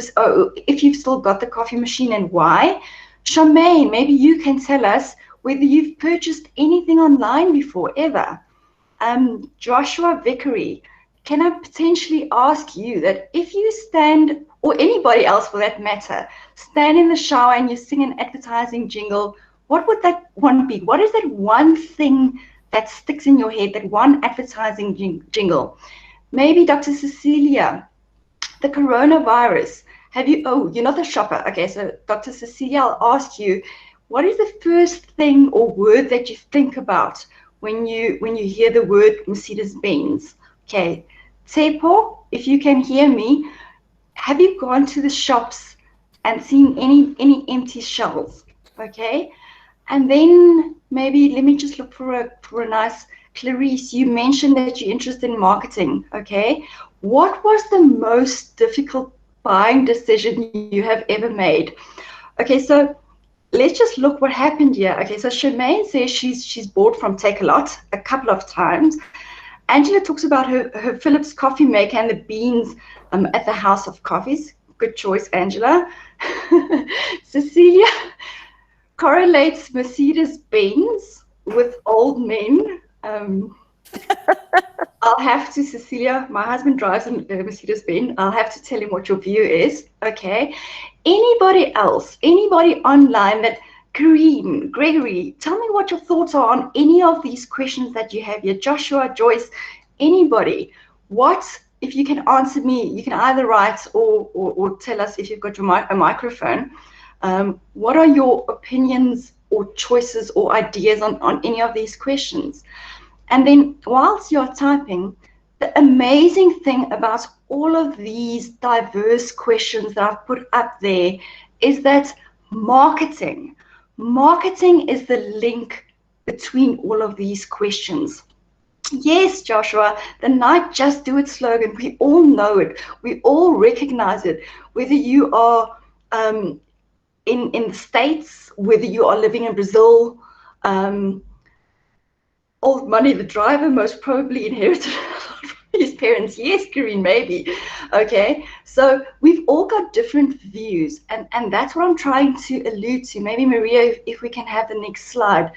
if you've still got the coffee machine and why. Charmaine, maybe you can tell us whether you've purchased anything online before, ever. Joshua Vickery, can I potentially ask you that if you stand, or anybody else for that matter, stand in the shower and you sing an advertising jingle, what would that one be? What is that one thing that sticks in your head, that one advertising jingle. Maybe Dr. Cecilia, the coronavirus. You're not the shopper. Okay, so Dr. Cecilia, I'll ask you, what is the first thing or word that you think about when you hear the word Mercedes-Benz? Okay, Tsepo, if you can hear me, have you gone to the shops and seen any empty shelves? Okay, and then maybe let me just look for a nice Clarice. You mentioned that you're interested in marketing. Okay, what was the most difficult buying decision you have ever made? Okay, so let's just look what happened here. Okay, so Shemaine says she's bought from Take-A-Lot a couple of times. Angela talks about her Philips coffee maker and the beans at the House of Coffees. Good choice, Angela. Cecilia correlates Mercedes-Benz with old men. I'll have to, Cecilia, my husband drives a Mercedes-Benz. I'll have to tell him what your view is. Okay. Anybody else, anybody online that, Kareem, Gregory, tell me what your thoughts are on any of these questions that you have here. Joshua, Joyce, anybody. What, if you can answer me, you can either write or tell us if you've got a microphone. What are your opinions or choices or ideas on any of these questions? And then whilst you're typing, the amazing thing about all of these diverse questions that I've put up there is that marketing is the link between all of these questions. Yes, Joshua, the Night Just Do It slogan, we all know it. We all recognize it. Whether you are in the States, whether you are living in Brazil, Old Money the driver most probably inherited from his parents. Yes, Karine, maybe. Okay, so we've all got different views, and that's what I'm trying to allude to. Maybe Maria, if we can have the next slide.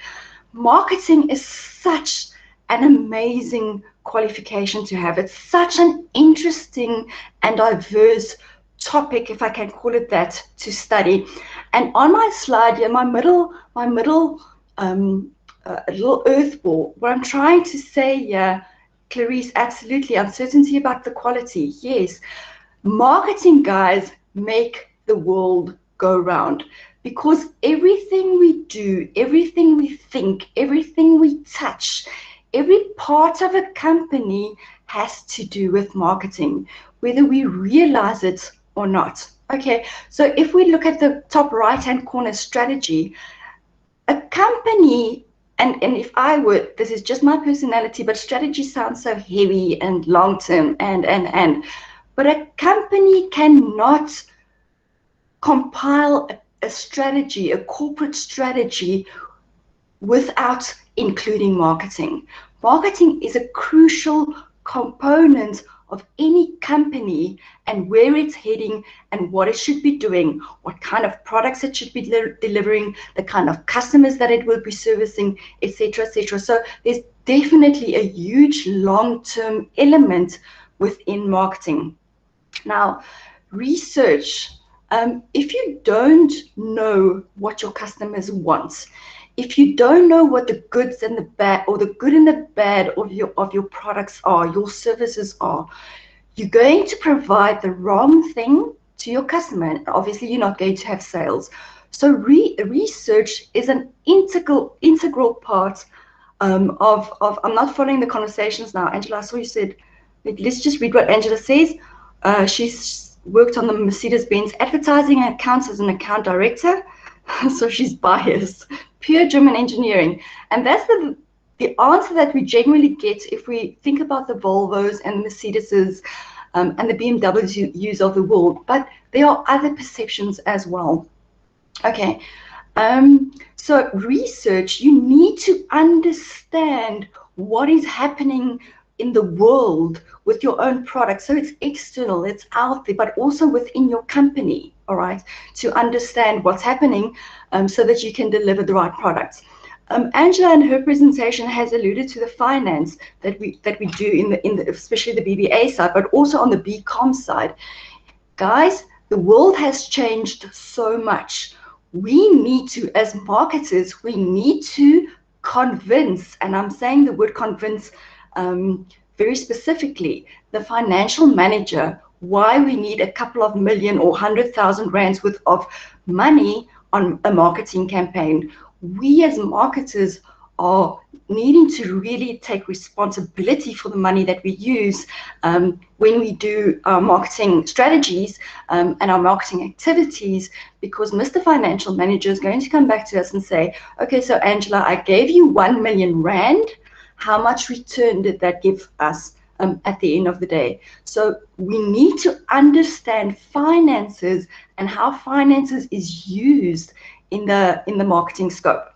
Marketing is such an amazing qualification to have. It's such an interesting and diverse topic, if I can call it that, to study. And on my slide here, my middle a little earth ball. What I'm trying to say here, Clarice, absolutely, uncertainty about the quality. Yes, marketing guys make the world go round, because everything we do, everything we think, everything we touch, every part of a company has to do with marketing, whether we realize it or not. Okay, so if we look at the top right-hand corner, strategy, a company, and if I would, this is just my personality, but strategy sounds so heavy and long-term, but a company cannot compile a strategy, a corporate strategy, without including marketing. Marketing is a crucial component of any company and where it's heading and what it should be doing, what kind of products it should be delivering, the kind of customers that it will be servicing, etc., etc. So there's definitely a huge long-term element within marketing. Now, research. If you don't know what your customers want, if you don't know what the goods and the bad, or the good and the bad of your products are, your services are, you're going to provide the wrong thing to your customer, and obviously you're not going to have sales. So research is an integral part of. I'm not following the conversations now, Angela. I saw you said, let's just read what Angela says. She's worked on the Mercedes-Benz advertising accounts as an account director, so she's biased. Pure German engineering. And that's the answer that we genuinely get if we think about the Volvos and the Mercedeses and the BMWs of the world. But there are other perceptions as well. Okay. So research, you need to understand what is happening in the world with your own product. So it's external, it's out there, but also within your company, all right, to understand what's happening so that you can deliver the right products. Angela in her presentation has alluded to the finance that we do in the especially the BBA side, but also on the BCom side. Guys, the world has changed so much. We need to, as marketers, we need to convince, and I'm saying the word convince very specifically, the financial manager why we need a couple of million or 100,000 rands worth of money on a marketing campaign. We as marketers are needing to really take responsibility for the money that we use when we do our marketing strategies and our marketing activities, because Mr. Financial Manager is going to come back to us and say, okay, so Angela, I gave you 1 million rand. How much return did that give us at the end of the day? So we need to understand finances and how finances is used in the marketing scope.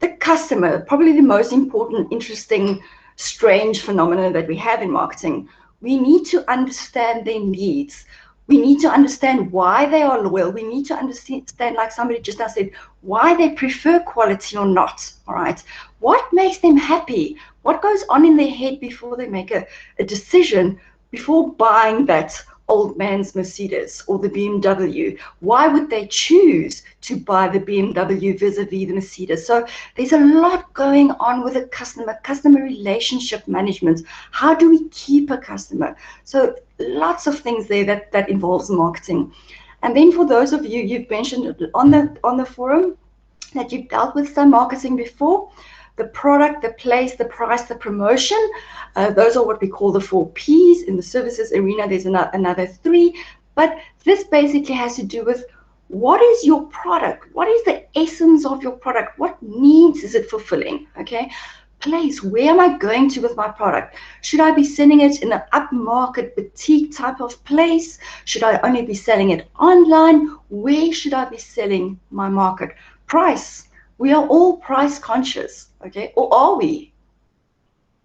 The customer, probably the most important, interesting, strange phenomenon that we have in marketing. We need to understand their needs. We need to understand why they are loyal. We need to understand, like somebody just now said, why they prefer quality or not. All right. What makes them happy? What goes on in their head before they make a decision, before buying that old man's Mercedes or the BMW? Why would they choose to buy the BMW vis-a-vis the Mercedes? So there's a lot going on with a customer relationship management. How do we keep a customer? So lots of things there that involves marketing. And then for those of you, you've mentioned on the forum that you've dealt with some marketing before. The product, the place, the price, the promotion, those are what we call the 4 Ps. In the services arena, there's another 3. But this basically has to do with what is your product? What is the essence of your product? What needs is it fulfilling? Okay. Place, where am I going to with my product? Should I be selling it in an upmarket boutique type of place? Should I only be selling it online? Where should I be selling my market? Price. We are all price conscious, okay? Or are we?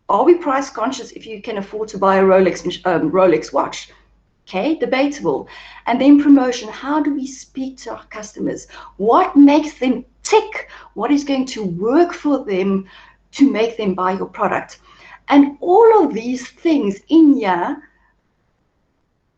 Are we price conscious if you can afford to buy a Rolex watch? Okay, debatable. And then promotion. How do we speak to our customers? What makes them tick? What is going to work for them to make them buy your product? And all of these things in here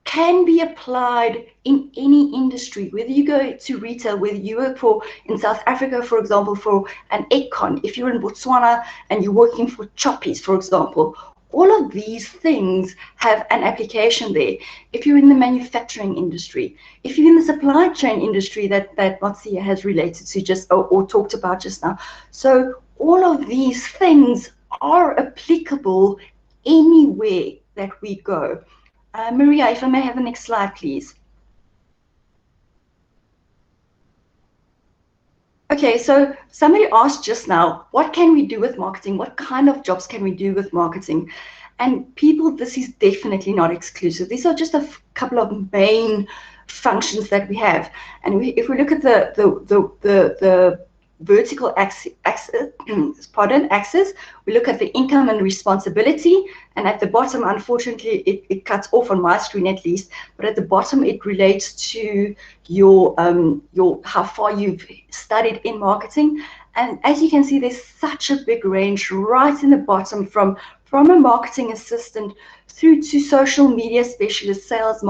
can be applied in any industry, whether you go to retail, whether you work for, in South Africa, for example, for an Econ, if you're in Botswana and you're working for Choppies, for example, all of these things have an application there. If you're in the manufacturing industry, if you're in the supply chain industry that Matsia has related to just or talked about just now. So all of these things are applicable anywhere that we go. Maria, if I may have the next slide, please. Okay, so somebody asked just now, what can we do with marketing? What kind of jobs can we do with marketing? And people, this is definitely not exclusive. These are just a couple of main functions that we have. And if we look at the vertical axis, we look at the income and responsibility, and at the bottom, unfortunately, it cuts off on my screen at least, but at the bottom it relates to your how far you've studied in marketing. And as you can see, there's such a big range right in the bottom, from a marketing assistant through to social media specialists, sales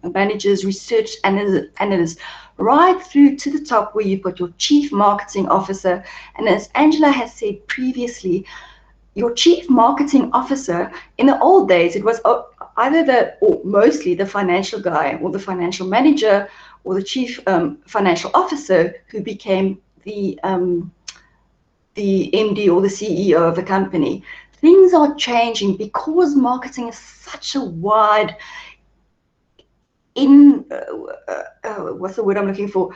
managers, research analysts, right through to the top where you've got your chief marketing officer. And as Angela has said previously, your chief marketing officer, in the old days, it was either or mostly the financial guy or the financial manager or the chief financial officer who became the MD or the CEO of the company. Things are changing because marketing is such a wide what's the word I'm looking for?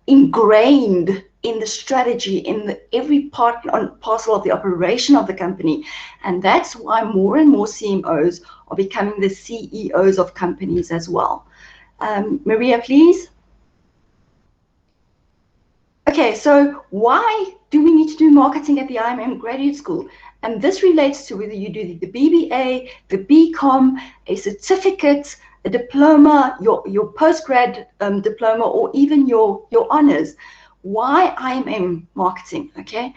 Ingrained in the strategy, in every part and parcel of the operation of the company. And that's why more and more CMOs are becoming the CEOs of companies as well. Maria, please. Okay, so why do we need to do marketing at the IMM Graduate School? And this relates to whether you do the BBA, the BCom, a certificate, a diploma, your postgrad diploma, or even your honors. Why IMM marketing? Okay,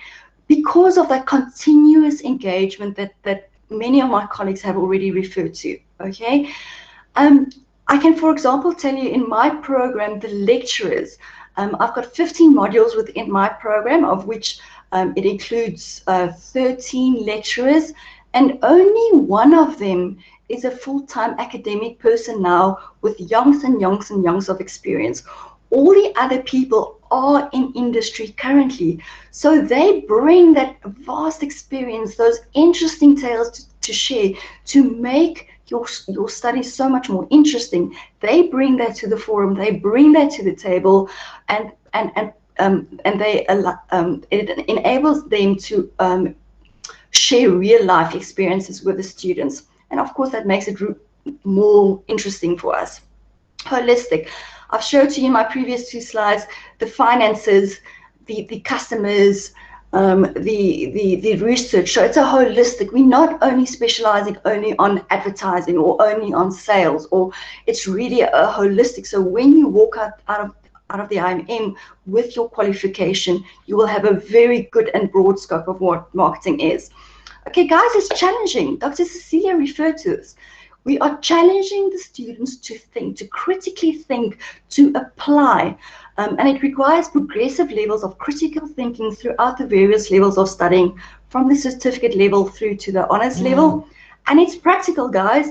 because of that continuous engagement that many of my colleagues have already referred to. Okay, I can, for example, tell you in my program, the lecturers, I've got 15 modules within my program, of which It includes 13 lecturers, and only one of them is a full-time academic person now with yonks and yonks and yonks of experience. All the other people are in industry currently. So they bring that vast experience, those interesting tales to share, to make your studies so much more interesting. They bring that to the forum, they bring that to the table, and it enables them to share real life experiences with the students. And of course, that makes it more interesting for us. Holistic. I've showed to you in my previous 2 slides the finances, the customers, the research. So it's a holistic. We're not only specializing only on advertising or only on sales, or it's really a holistic. So when you walk out of the IMM with your qualification, you will have a very good and broad scope of what marketing is. Okay, guys, it's challenging. Dr. Cecilia referred to this. We are challenging the students to think, to critically think, to apply. And it requires progressive levels of critical thinking throughout the various levels of studying, from the certificate level through to the honors level. And it's practical, guys.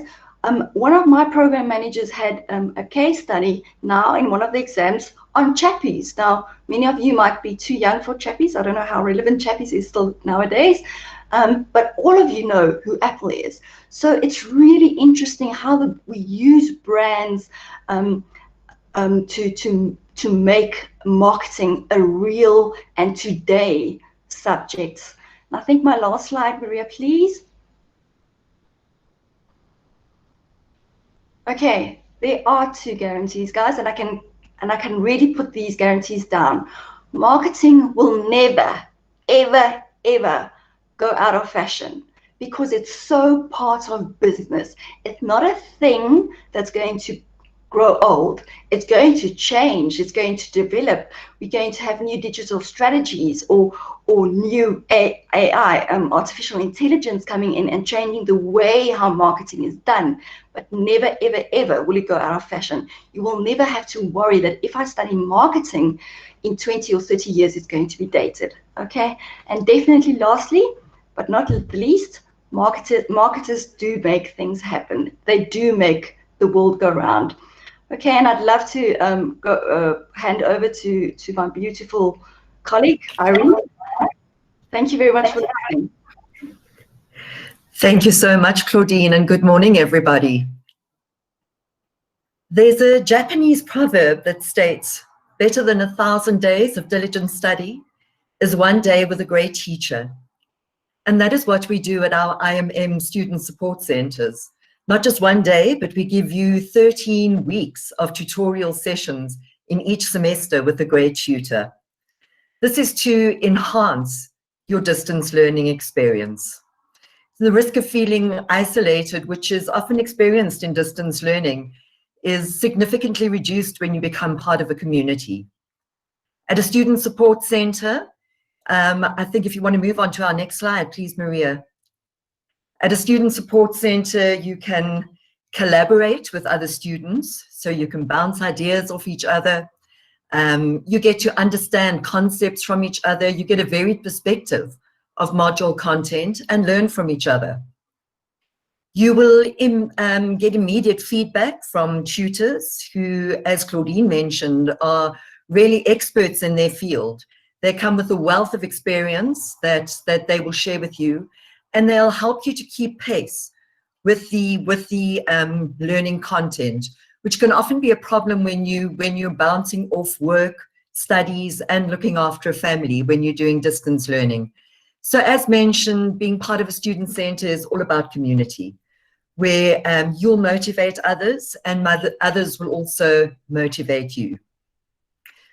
One of my program managers had a case study now in one of the exams on chappies. Now, many of you might be too young for chappies. I don't know how relevant chappies is still nowadays. But all of you know who Apple is. So it's really interesting how we use brands to make marketing a real and today subject. And I think my last slide, Maria, please. Okay, there are 2 guarantees, guys, and I can really put these guarantees down. Marketing will never, ever, ever go out of fashion, because it's so part of business. It's not a thing that's going to grow old. It's going to change. It's going to develop. We're going to have new digital strategies or new AI, artificial intelligence coming in and changing the way how marketing is done. But never, ever, ever will it go out of fashion. You will never have to worry that if I study marketing in 20 or 30 years, it's going to be dated. Okay? And definitely lastly, but not the least, marketers do make things happen. They do make the world go round. Okay, and I'd love to hand over to my beautiful colleague, Irene. Thank you very much for listening. Thank you so much, Claudine, and good morning, everybody. There's a Japanese proverb that states, better than 1,000 days of diligent study is 1 day with a great teacher. And that is what we do at our IMM student support centers. Not just 1 day, but we give you 13 weeks of tutorial sessions in each semester with a great tutor. This is to enhance your distance learning experience. The risk of feeling isolated, which is often experienced in distance learning, is significantly reduced when you become part of a community. At a student support center, I think if you want to move on to our next slide, please, Maria. At a student support center, you can collaborate with other students, so you can bounce ideas off each other. You get to understand concepts from each other. You get a varied perspective of module content and learn from each other. You will get immediate feedback from tutors who, as Claudine mentioned, are really experts in their field. They come with a wealth of experience that they will share with you, and they'll help you to keep pace with the learning content, which can often be a problem when you're bouncing off work, studies, and looking after a family when you're doing distance learning. So as mentioned, being part of a student center is all about community, where you'll motivate others and others will also motivate you.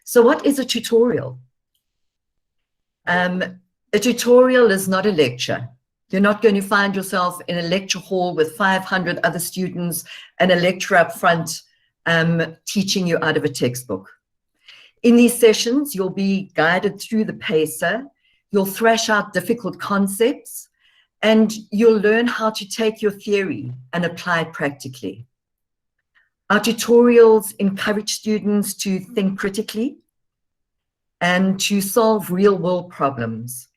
So what is a tutorial? A tutorial is not a lecture. You're not going to find yourself in a lecture hall with 500 other students and a lecturer up front teaching you out of a textbook. In these sessions, you'll be guided through the pacer, you'll thrash out difficult concepts, and you'll learn how to take your theory and apply it practically. Our tutorials encourage students to think critically and to solve real-world problems.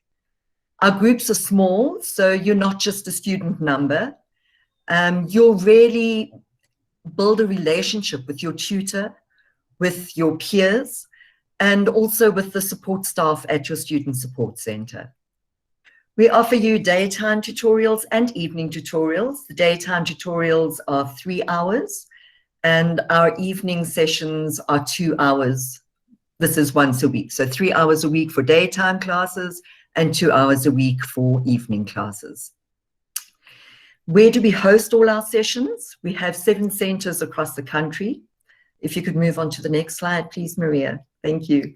Our groups are small, so you're not just a student number. You'll really build a relationship with your tutor, with your peers, and also with the support staff at your student support center. We offer you daytime tutorials and evening tutorials. The daytime tutorials are 3 hours, and our evening sessions are 2 hours. This is once a week. So 3 hours a week for daytime classes and 2 hours a week for evening classes. Where do we host all our sessions? We have 7 centers across the country. If you could move on to the next slide, please, Maria. Thank you.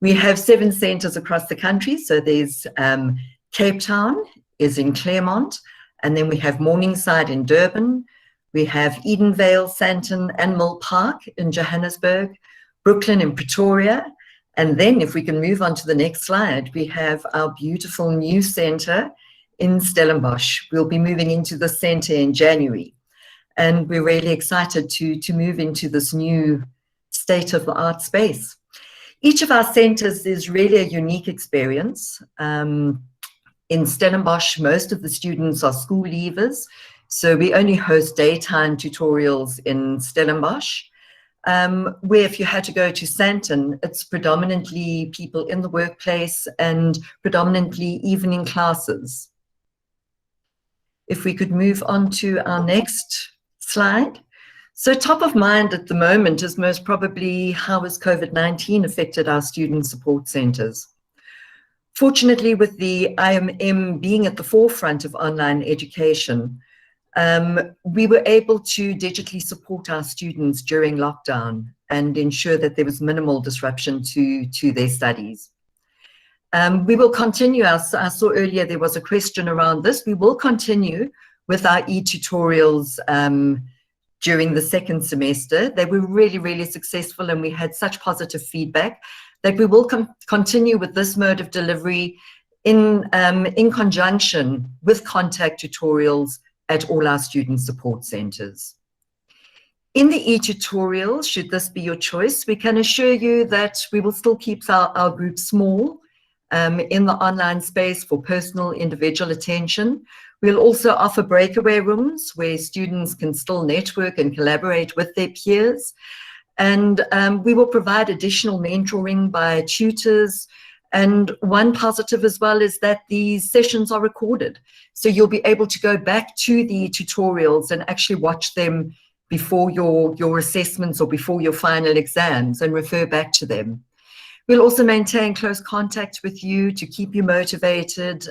We have 7 centers across the country. So there's Cape Town is in Claremont, and then we have Morningside in Durban. We have Edenvale, Sandton, and Mill Park in Johannesburg, Brooklyn in Pretoria. And then if we can move on to the next slide, we have our beautiful new center in Stellenbosch. We'll be moving into the center in January. And we're really excited to move into this new state-of-the-art space. Each of our centers is really a unique experience. In Stellenbosch, most of the students are school leavers, so we only host daytime tutorials in Stellenbosch, where if you had to go to Sandton, it's predominantly people in the workplace and predominantly evening classes. If we could move on to our next slide. So top of mind at the moment is most probably how has COVID-19 affected our student support centers. Fortunately, with the IMM being at the forefront of online education, we were able to digitally support our students during lockdown and ensure that there was minimal disruption to their studies. We will continue, I saw earlier there was a question around this, we will continue with our e-tutorials during the second semester. They were really, really successful, and we had such positive feedback that we will continue with this mode of delivery in conjunction with contact tutorials at all our student support centers. In the e-tutorial, should this be your choice, we can assure you that we will still keep our group small in the online space for personal individual attention. We'll also offer breakaway rooms where students can still network and collaborate with their peers. And we will provide additional mentoring by tutors. And one positive as well is that these sessions are recorded. So you'll be able to go back to the tutorials and actually watch them before your assessments or before your final exams and refer back to them. We'll also maintain close contact with you to keep you motivated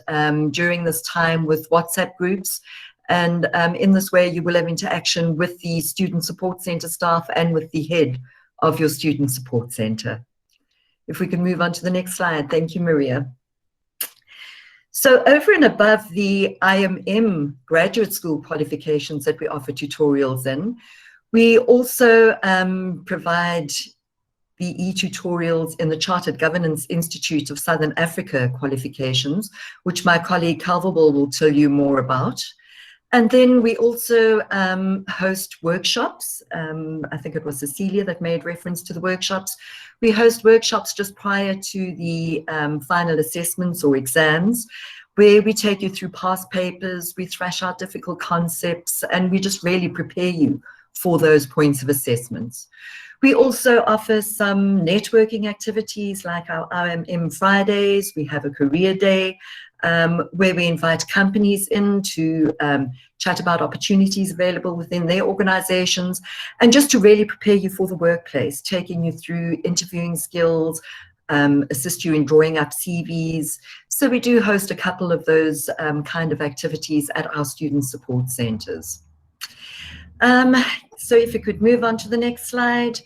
during this time with WhatsApp groups. And in this way, you will have interaction with the student support center staff and with the head of your student support center. If we can move on to the next slide. Thank you, Maria. So over and above the IMM Graduate School qualifications that we offer tutorials in, we also provide the e-tutorials in the Chartered Governance Institute of Southern Africa qualifications, which my colleague Calverwell will tell you more about. And then we also host workshops. I think it was Cecilia that made reference to the workshops. We host workshops just prior to the final assessments or exams, where we take you through past papers, we thrash out difficult concepts, and we just really prepare you for those points of assessments. We also offer some networking activities like our IMM Fridays. We have a career day, where we invite companies in to chat about opportunities available within their organizations, and just to really prepare you for the workplace, taking you through interviewing skills, assist you in drawing up CVs. So we do host a couple of those kind of activities at our student support centers. So if you could move on to the next slide.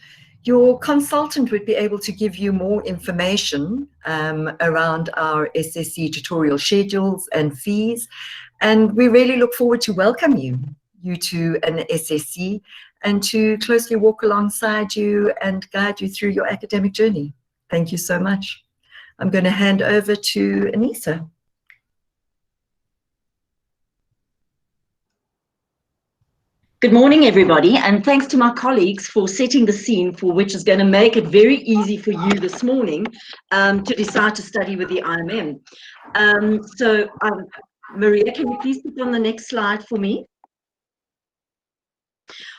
Your consultant would be able to give you more information around our SSC tutorial schedules and fees. And we really look forward to welcome you to an SSC and to closely walk alongside you and guide you through your academic journey. Thank you so much. I'm going to hand over to Anissa. Good morning, everybody, and thanks to my colleagues for setting the scene for which is going to make it very easy for you this morning to decide to study with the IMM. Maria, can you please put on the next slide for me?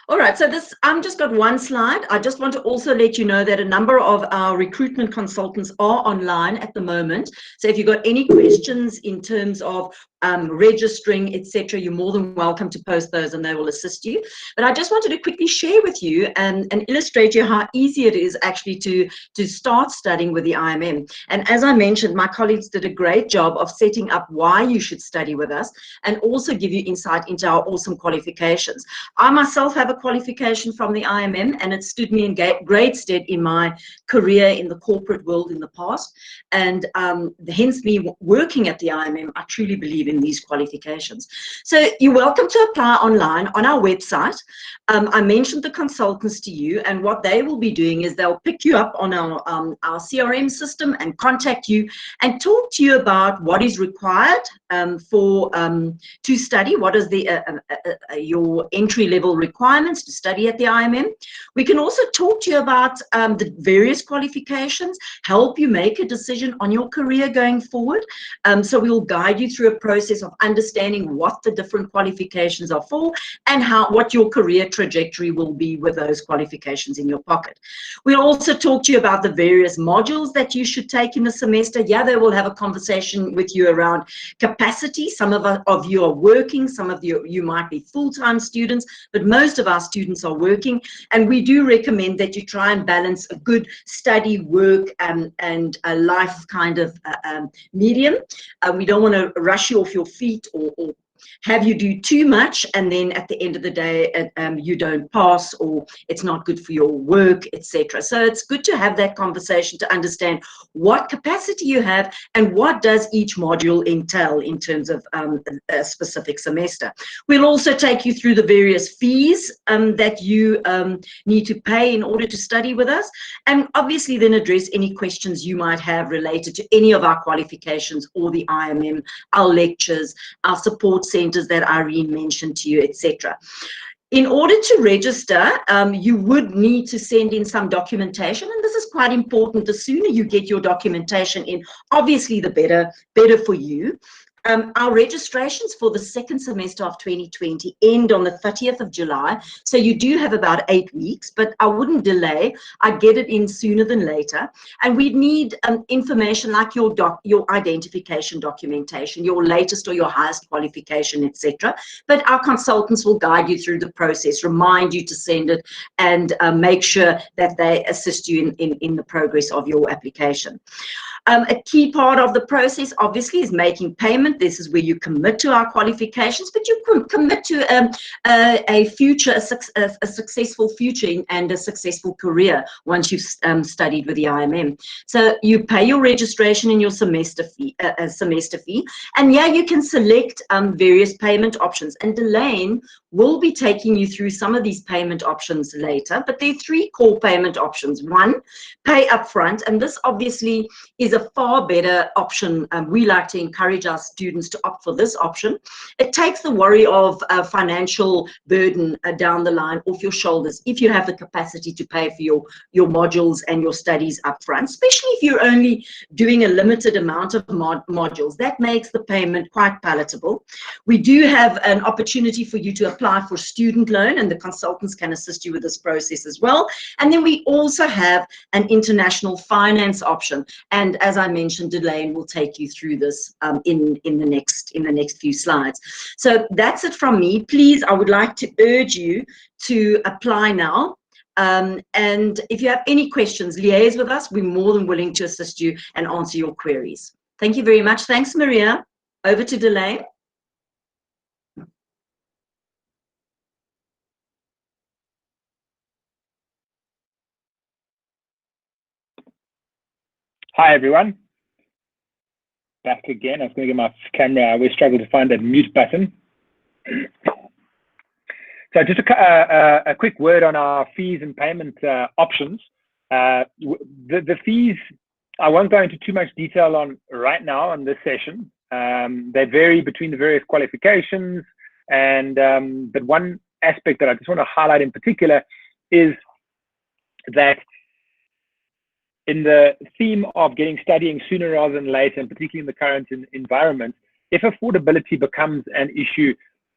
All right, so I'm just got one slide. I just want to also let you know that a number of our recruitment consultants are online at the moment. So if you've got any questions in terms of registering, etc., you're more than welcome to post those and they will assist you. But I just wanted to quickly share with you and illustrate you how easy it is actually to start studying with the IMM. And as I mentioned, my colleagues did a great job of setting up why you should study with us and also give you insight into our awesome qualifications. I myself have a qualification from the IMM and it stood me in great stead in my career in the corporate world in the past. And hence me working at the IMM, I truly believe in these qualifications. So you're welcome to apply online on our website. I mentioned the consultants to you, and what they will be doing is they'll pick you up on our CRM system and contact you and talk to you about what is required to study, what is your entry-level requirements to study at the IMM. We can also talk to you about the various qualifications, help you make a decision on your career going forward. So we will guide you through a process of understanding what the different qualifications are for and what your career trajectory will be with those qualifications in your pocket. We'll also talk to you about the various modules that you should take in the semester. Yeah, they will have a conversation with you around capacity. Some of you are working, some of you might be full-time students, but most of our students are working, and we do recommend that you try and balance a good study, work, and a life kind of medium. We don't want to rush you off your feet or have you do too much and then at the end of the day you don't pass or it's not good for your work, etc. So it's good to have that conversation to understand what capacity you have and what does each module entail in terms of a specific semester. We'll also take you through the various fees that you need to pay in order to study with us, and obviously then address any questions you might have related to any of our qualifications or the IMM, our lectures, our support centers that Irene mentioned to you, etc. In order to register, you would need to send in some documentation, and this is quite important. The sooner you get your documentation in, obviously the better for you. Our registrations for the second semester of 2020 end on the 30th of July, so you do have about 8 weeks, but I wouldn't delay. I'd get it in sooner than later, and we'd need information like your identification documentation, your latest or your highest qualification, etc. But our consultants will guide you through the process, remind you to send it, and make sure that they assist you in the progress of your application. A key part of the process, obviously, is making payment. This is where you commit to our qualifications, but you can commit to a successful future and a successful career once you've studied with the IMM. So you pay your registration and your semester fee, and yeah, you can select various payment options. And Dalein will be taking you through some of these payment options later, but there are 3 core payment options. One, pay upfront, and this obviously is a far better option. We like to encourage our students to opt for this option. It takes the worry of financial burden down the line off your shoulders if you have the capacity to pay for your modules and your studies upfront, especially if you're only doing a limited amount of modules. That makes the payment quite palatable. We do have an opportunity for you to apply for student loan, and the consultants can assist you with this process as well. And then we also have an international finance option, and as I mentioned, Dalein will take you through this in the next few slides. So that's it from me. Please, I would like to urge you to apply now. And if you have any questions, liaise with us. We're more than willing to assist you and answer your queries. Thank you very much. Thanks, Maria. Over to Dalein. Hi, everyone. Back again. I was going to get my camera. I always struggle to find that mute button. So just a quick word on our fees and payment options. The fees, I won't go into too much detail on right now on this session. They vary between the various qualifications, and but one aspect that I just want to highlight in particular is that in the theme of getting studying sooner rather than later, and particularly in the current environment, if affordability becomes an issue,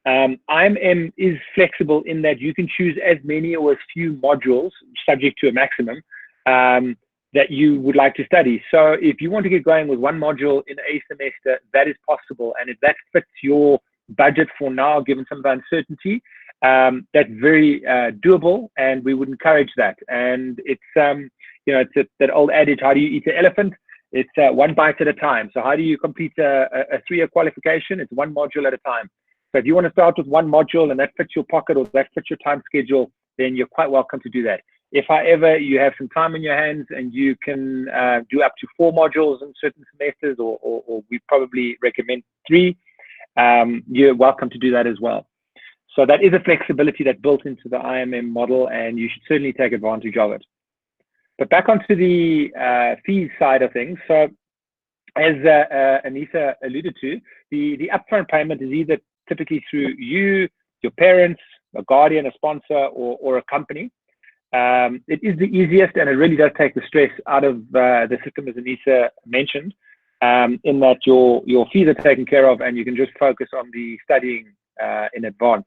IMM is flexible in that you can choose as many or as few modules, subject to a maximum, that you would like to study. So if you want to get going with one module in a semester, that is possible. And if that fits your budget for now, given some of the uncertainty, that's very doable, and we would encourage that. And it's, you know, it's that old adage, how do you eat an elephant? It's one bite at a time. So how do you complete a 3-year qualification? It's one module at a time. So if you want to start with one module and that fits your pocket or that fits your time schedule, then you're quite welcome to do that. If, however, you have some time in your hands and you can do up to 4 modules in certain semesters, or we probably recommend 3, you're welcome to do that as well. So that is a flexibility that's built into the IMM model, and you should certainly take advantage of it. But back onto the fees side of things. So as Anissa alluded to, the upfront payment is either typically through you, your parents, a guardian, a sponsor, or a company. It is the easiest, and it really does take the stress out of the system, as Anissa mentioned, in that your fees are taken care of and you can just focus on the studying in advance.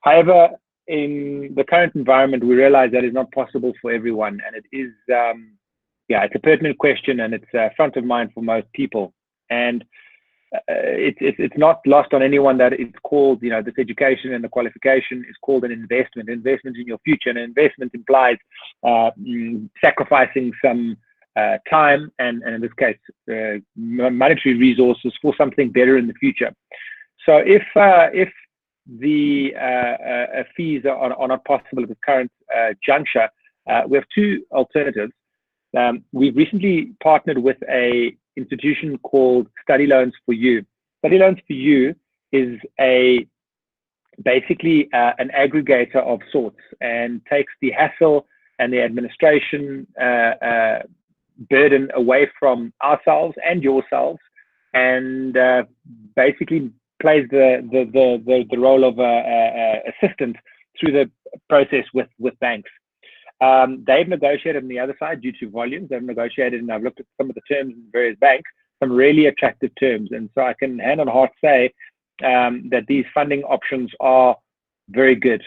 However, in the current environment, we realize that is not possible for everyone, and it is, yeah, it's a pertinent question, and it's front of mind for most people. And it's not lost on anyone that it's called, you know, this education and the qualification is called an investment in your future. And an investment implies sacrificing some time and in this case, monetary resources for something better in the future. So if the fees are not possible at the current juncture, we have 2 alternatives. We've recently partnered with a institution called Study Loans for You. Study Loans for You is basically an aggregator of sorts, and takes the hassle and the administration burden away from ourselves and yourselves, and basically plays the role of assistant through the process with banks. They've negotiated on the other side due to volumes. They've negotiated, and I've looked at some of the terms in various banks, some really attractive terms. And so I can hand on heart say that these funding options are very good.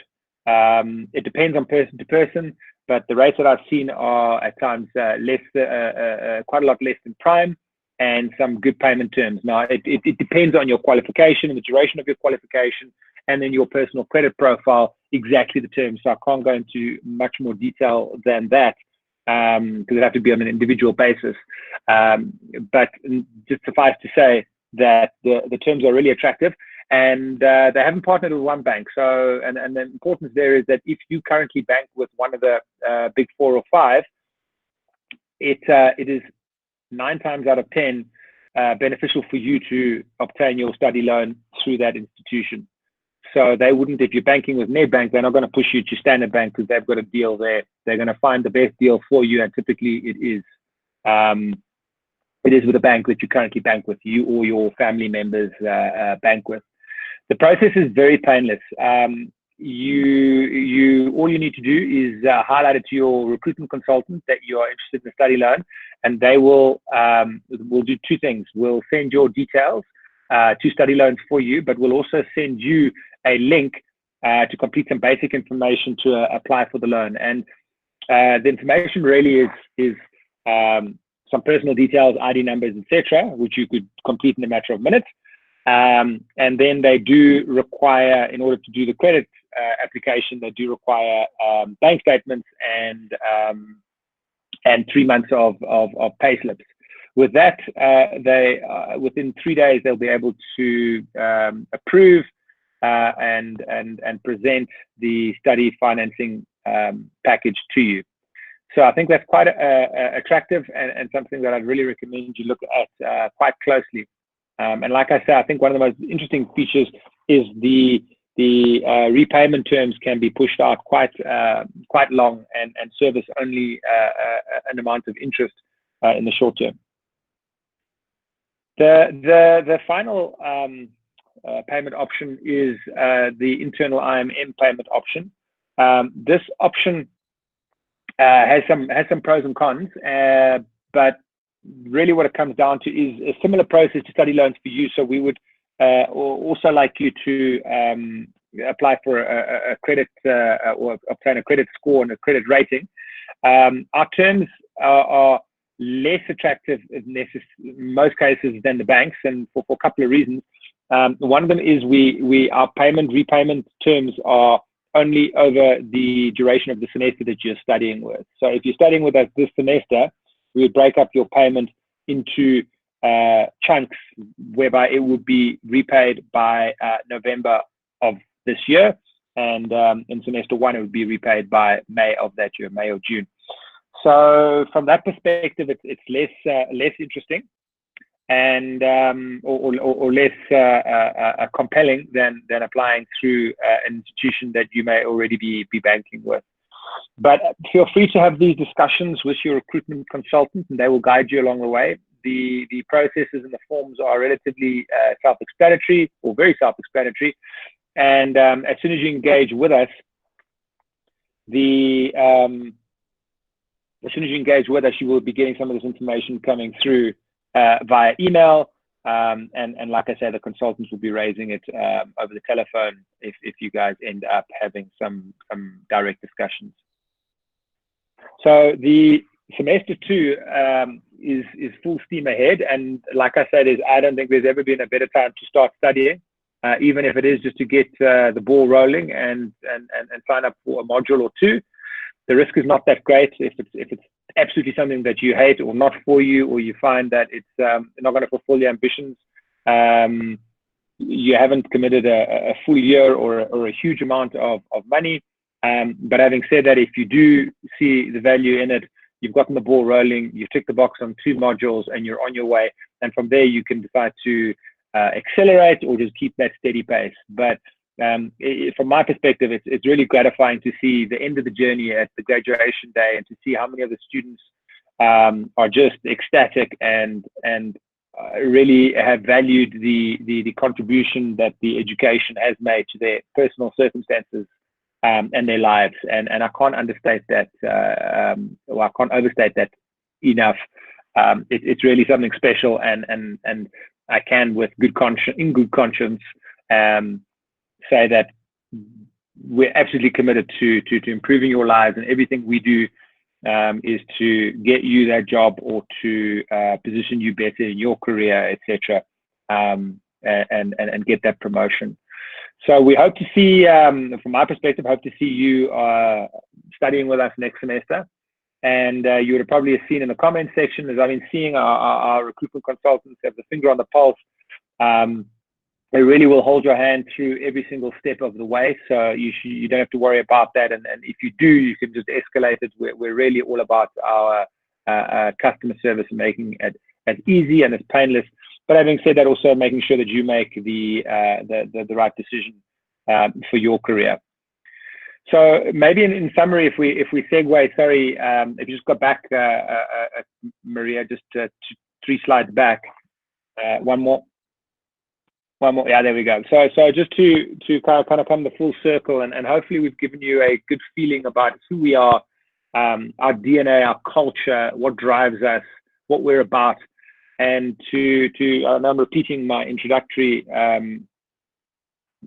It depends on person to person, but the rates that I've seen are at times quite a lot less than prime, and some good payment terms. Now, it depends on your qualification and the duration of your qualification, and then your personal credit profile, exactly the terms. So I can't go into much more detail than that, because it'd have to be on an individual basis. But just suffice to say that the terms are really attractive, and they haven't partnered with one bank. So, and the importance there is that if you currently bank with one of the big 4 or 5, it is 9 times out of 10 beneficial for you to obtain your study loan through that institution. So they wouldn't, if you're banking with Nedbank, they're not going to push you to Standard Bank because they've got a deal there. They're going to find the best deal for you, and typically it is with a bank that you currently bank with, you or your family members bank with. The process is very painless. All you need to do is highlight it to your recruitment consultant that you are interested in the study loan, and they will do 2 things. We'll send your details to Study Loans for You, but we'll also send you a link to complete some basic information to apply for the loan. And the information really is some personal details, ID numbers, etc., which you could complete in a matter of minutes. And then they do require, in order to do the credit application, they do require bank statements and 3 months of pay slips. With that, they within 3 days they'll be able to approve and present the study financing package to you. So I think that's quite attractive, and something that I'd really recommend you look at quite closely. And like I said, I think one of the most interesting features is the repayment terms can be pushed out quite long, and service only an amount of interest in the short term. The final payment option is the internal IMM payment option. This option has some pros and cons, but really what it comes down to is a similar process to study loans for you. So we would also like you to apply for a credit or obtain a credit score and a credit rating. Our terms are less attractive in most cases than the banks, and for a couple of reasons. One of them is our repayment terms are only over the duration of the semester that you're studying with. So if you're studying with us this semester, we would break up your payment into chunks, whereby it would be repaid by November of this year, and in semester 1 it would be repaid by May of that year, May or June. So from that perspective, it's less interesting and or less compelling than applying through an institution that you may already be banking with. But feel free to have these discussions with your recruitment consultant, and they will guide you along the way. The processes and the forms are relatively self-explanatory, or very self-explanatory. And as soon as you engage with us, you will be getting some of this information coming through via email. And like I said, the consultants will be raising it over the telephone if you guys end up having some direct discussions. So the semester 2 is full steam ahead, and like I said, I don't think there's ever been a better time to start studying, even if it is just to get the ball rolling and sign up for a module or two. The risk is not that great if it's absolutely something that you hate or not for you, or you find that it's not going to fulfill your ambitions. You haven't committed a full year or a huge amount of money. But having said that, if you do see the value in it, you've gotten the ball rolling, you've ticked the box on 2 modules, and you're on your way. And from there, you can decide to accelerate or just keep that steady pace. But from my perspective, it's really gratifying to see the end of the journey at the graduation day, and to see how many of the students are just ecstatic and really have valued the contribution that the education has made to their personal circumstances and their lives. And I can't understate that, or I can't overstate that enough. It's really something special, and I can, with good conscience, say that we're absolutely committed to improving your lives, and everything we do is to get you that job, or to position you better in your career, etc., and get that promotion. So we hope to see, from my perspective, hope to see you studying with us next semester. And you would have probably seen in the comment section, as I've been seeing our recruitment consultants have the finger on the pulse. They really will hold your hand through every single step of the way. So you don't have to worry about that. And if you do, you can just escalate it. We're really all about our customer service and making it as easy and as painless. But having said that, also making sure that you make the right decision for your career. So maybe in summary, if we segue, sorry, if you just go back, Maria, just 3 slides back, one more. Yeah, there we go. So just to kind of come the full circle, and hopefully we've given you a good feeling about who we are, our DNA, our culture, what drives us, what we're about. And I'm repeating my introductory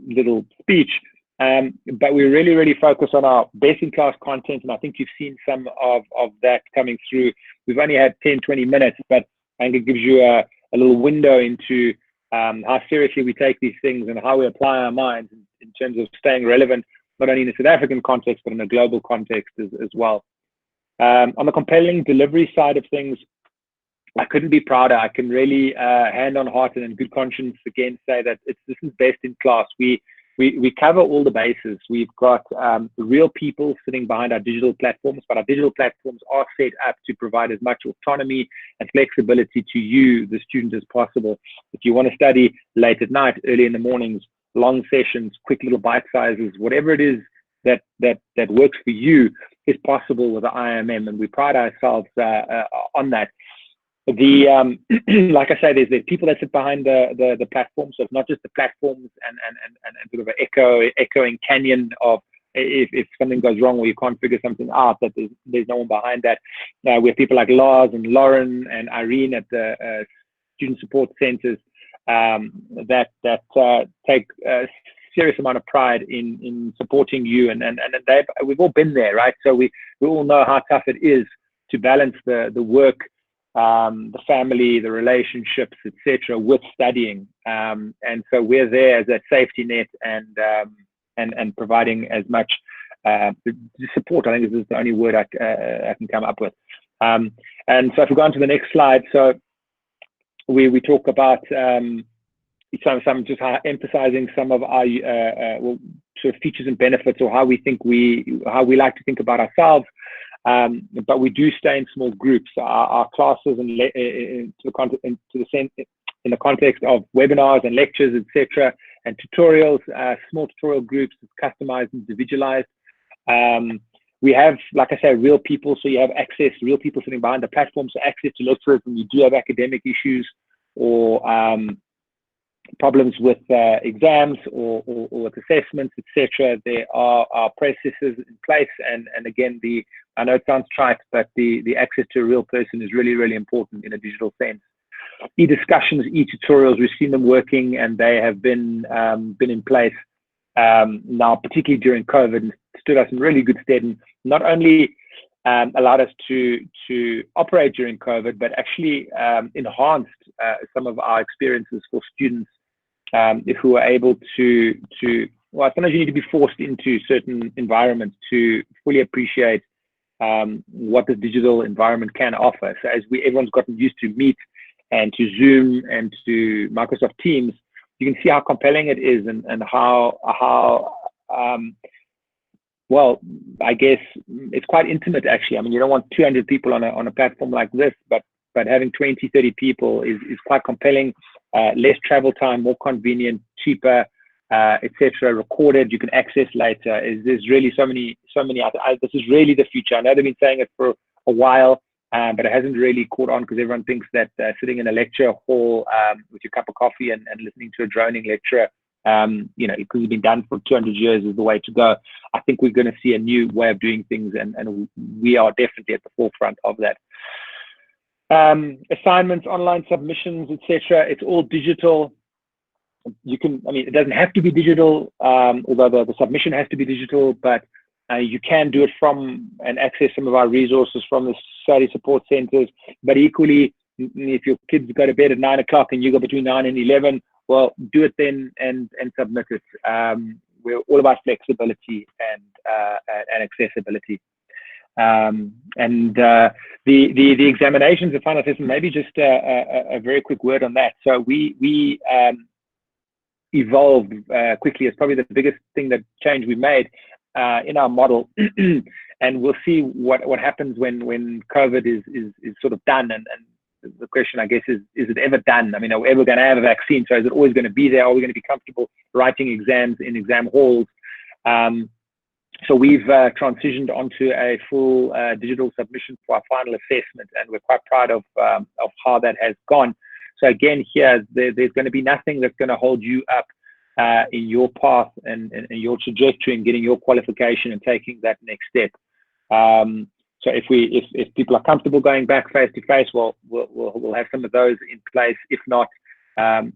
little speech, but we really focus on our best-in-class content, and I think you've seen some of that coming through. We've only had 10-20 minutes, but I think it gives you a little window into how seriously we take these things and how we apply our minds in terms of staying relevant, not only in a South African context, but in a global context as well. On the compelling delivery side of things, I couldn't be prouder. I can really, hand on heart and in good conscience, again say that this is best in class. We cover all the bases. We've got real people sitting behind our digital platforms, but our digital platforms are set up to provide as much autonomy and flexibility to you, the student, as possible. If you want to study late at night, early in the mornings, long sessions, quick little bite sizes, whatever it is that works for you is possible with the IMM, and we pride ourselves on that. like I say, there's people that sit behind the platform, so it's not just the platforms and sort of an echoing canyon of if something goes wrong or you can't figure something out, that there's no one behind that. We have people like Lars and Lauren and Irene at the student support centers that take a serious amount of pride in supporting you, and we've all been there, right? So we all know how tough it is to balance the work, the family, the relationships, etc., with studying, and so we're there as a safety net and providing as much support. I think this is the only word I can come up with. And so if we go on to the next slide, so we talk about some just emphasizing some of our sort of features and benefits, or how we like to think about ourselves. But we do stay in small groups. Our classes and in the context of webinars and lectures, etc., and tutorials, small tutorial groups, customized, individualized. We have, like I say, real people, so you have access, real people sitting behind the platform, so access to lecturers when you do have academic issues or problems with exams or with assessments, etc. There are processes in place, and again, I know it sounds trite, but the access to a real person is really, really important in a digital sense. E-discussions, e-tutorials, we've seen them working, and they have been in place now, particularly during COVID, and stood us in really good stead, and not only allowed us to operate during COVID, but actually enhanced some of our experiences for students if we were able to well, sometimes you need to be forced into certain environments to fully appreciate what the digital environment can offer. So as everyone's gotten used to Meet and to Zoom and to Microsoft Teams, you can see how compelling it is, and how well, I guess it's quite intimate, actually. I mean, you don't want 200 people on a platform like this, but having 20, 30 people is quite compelling. Less travel time, more convenient, cheaper, etc. Recorded, you can access later. There's really so many. This is really the future. I know they've been saying it for a while, but it hasn't really caught on, because everyone thinks that sitting in a lecture hall with your cup of coffee and listening to a droning lecturer, because it's been done for 200 years, is the way to go. I think we're going to see a new way of doing things, and we are definitely at the forefront of that. Assignments, online submissions, etc. It's all digital. It doesn't have to be digital, although the submission has to be digital, but you can do it from and access some of our resources from the study support centers. But equally, if your kids go to bed at 9 o'clock and you go between 9 and 11, well, do it then and submit it. We're all about flexibility and accessibility. The examinations, the final assessment, maybe just a very quick word on that. So we evolved quickly. It's probably the biggest thing that change we made in our model, and we'll see what happens when COVID is sort of done. And the question, I guess, is it ever done? I mean, are we ever going to have a vaccine? So is it always going to be there? Are we going to be comfortable writing exams in exam halls? So we've transitioned onto a full digital submission for our final assessment, and we're quite proud of how that has gone. So again, here, there's going to be nothing that's going to hold you up in your path and your trajectory in getting your qualification and taking that next step. So if people are comfortable going back face to face, well, we'll have some of those in place. If not,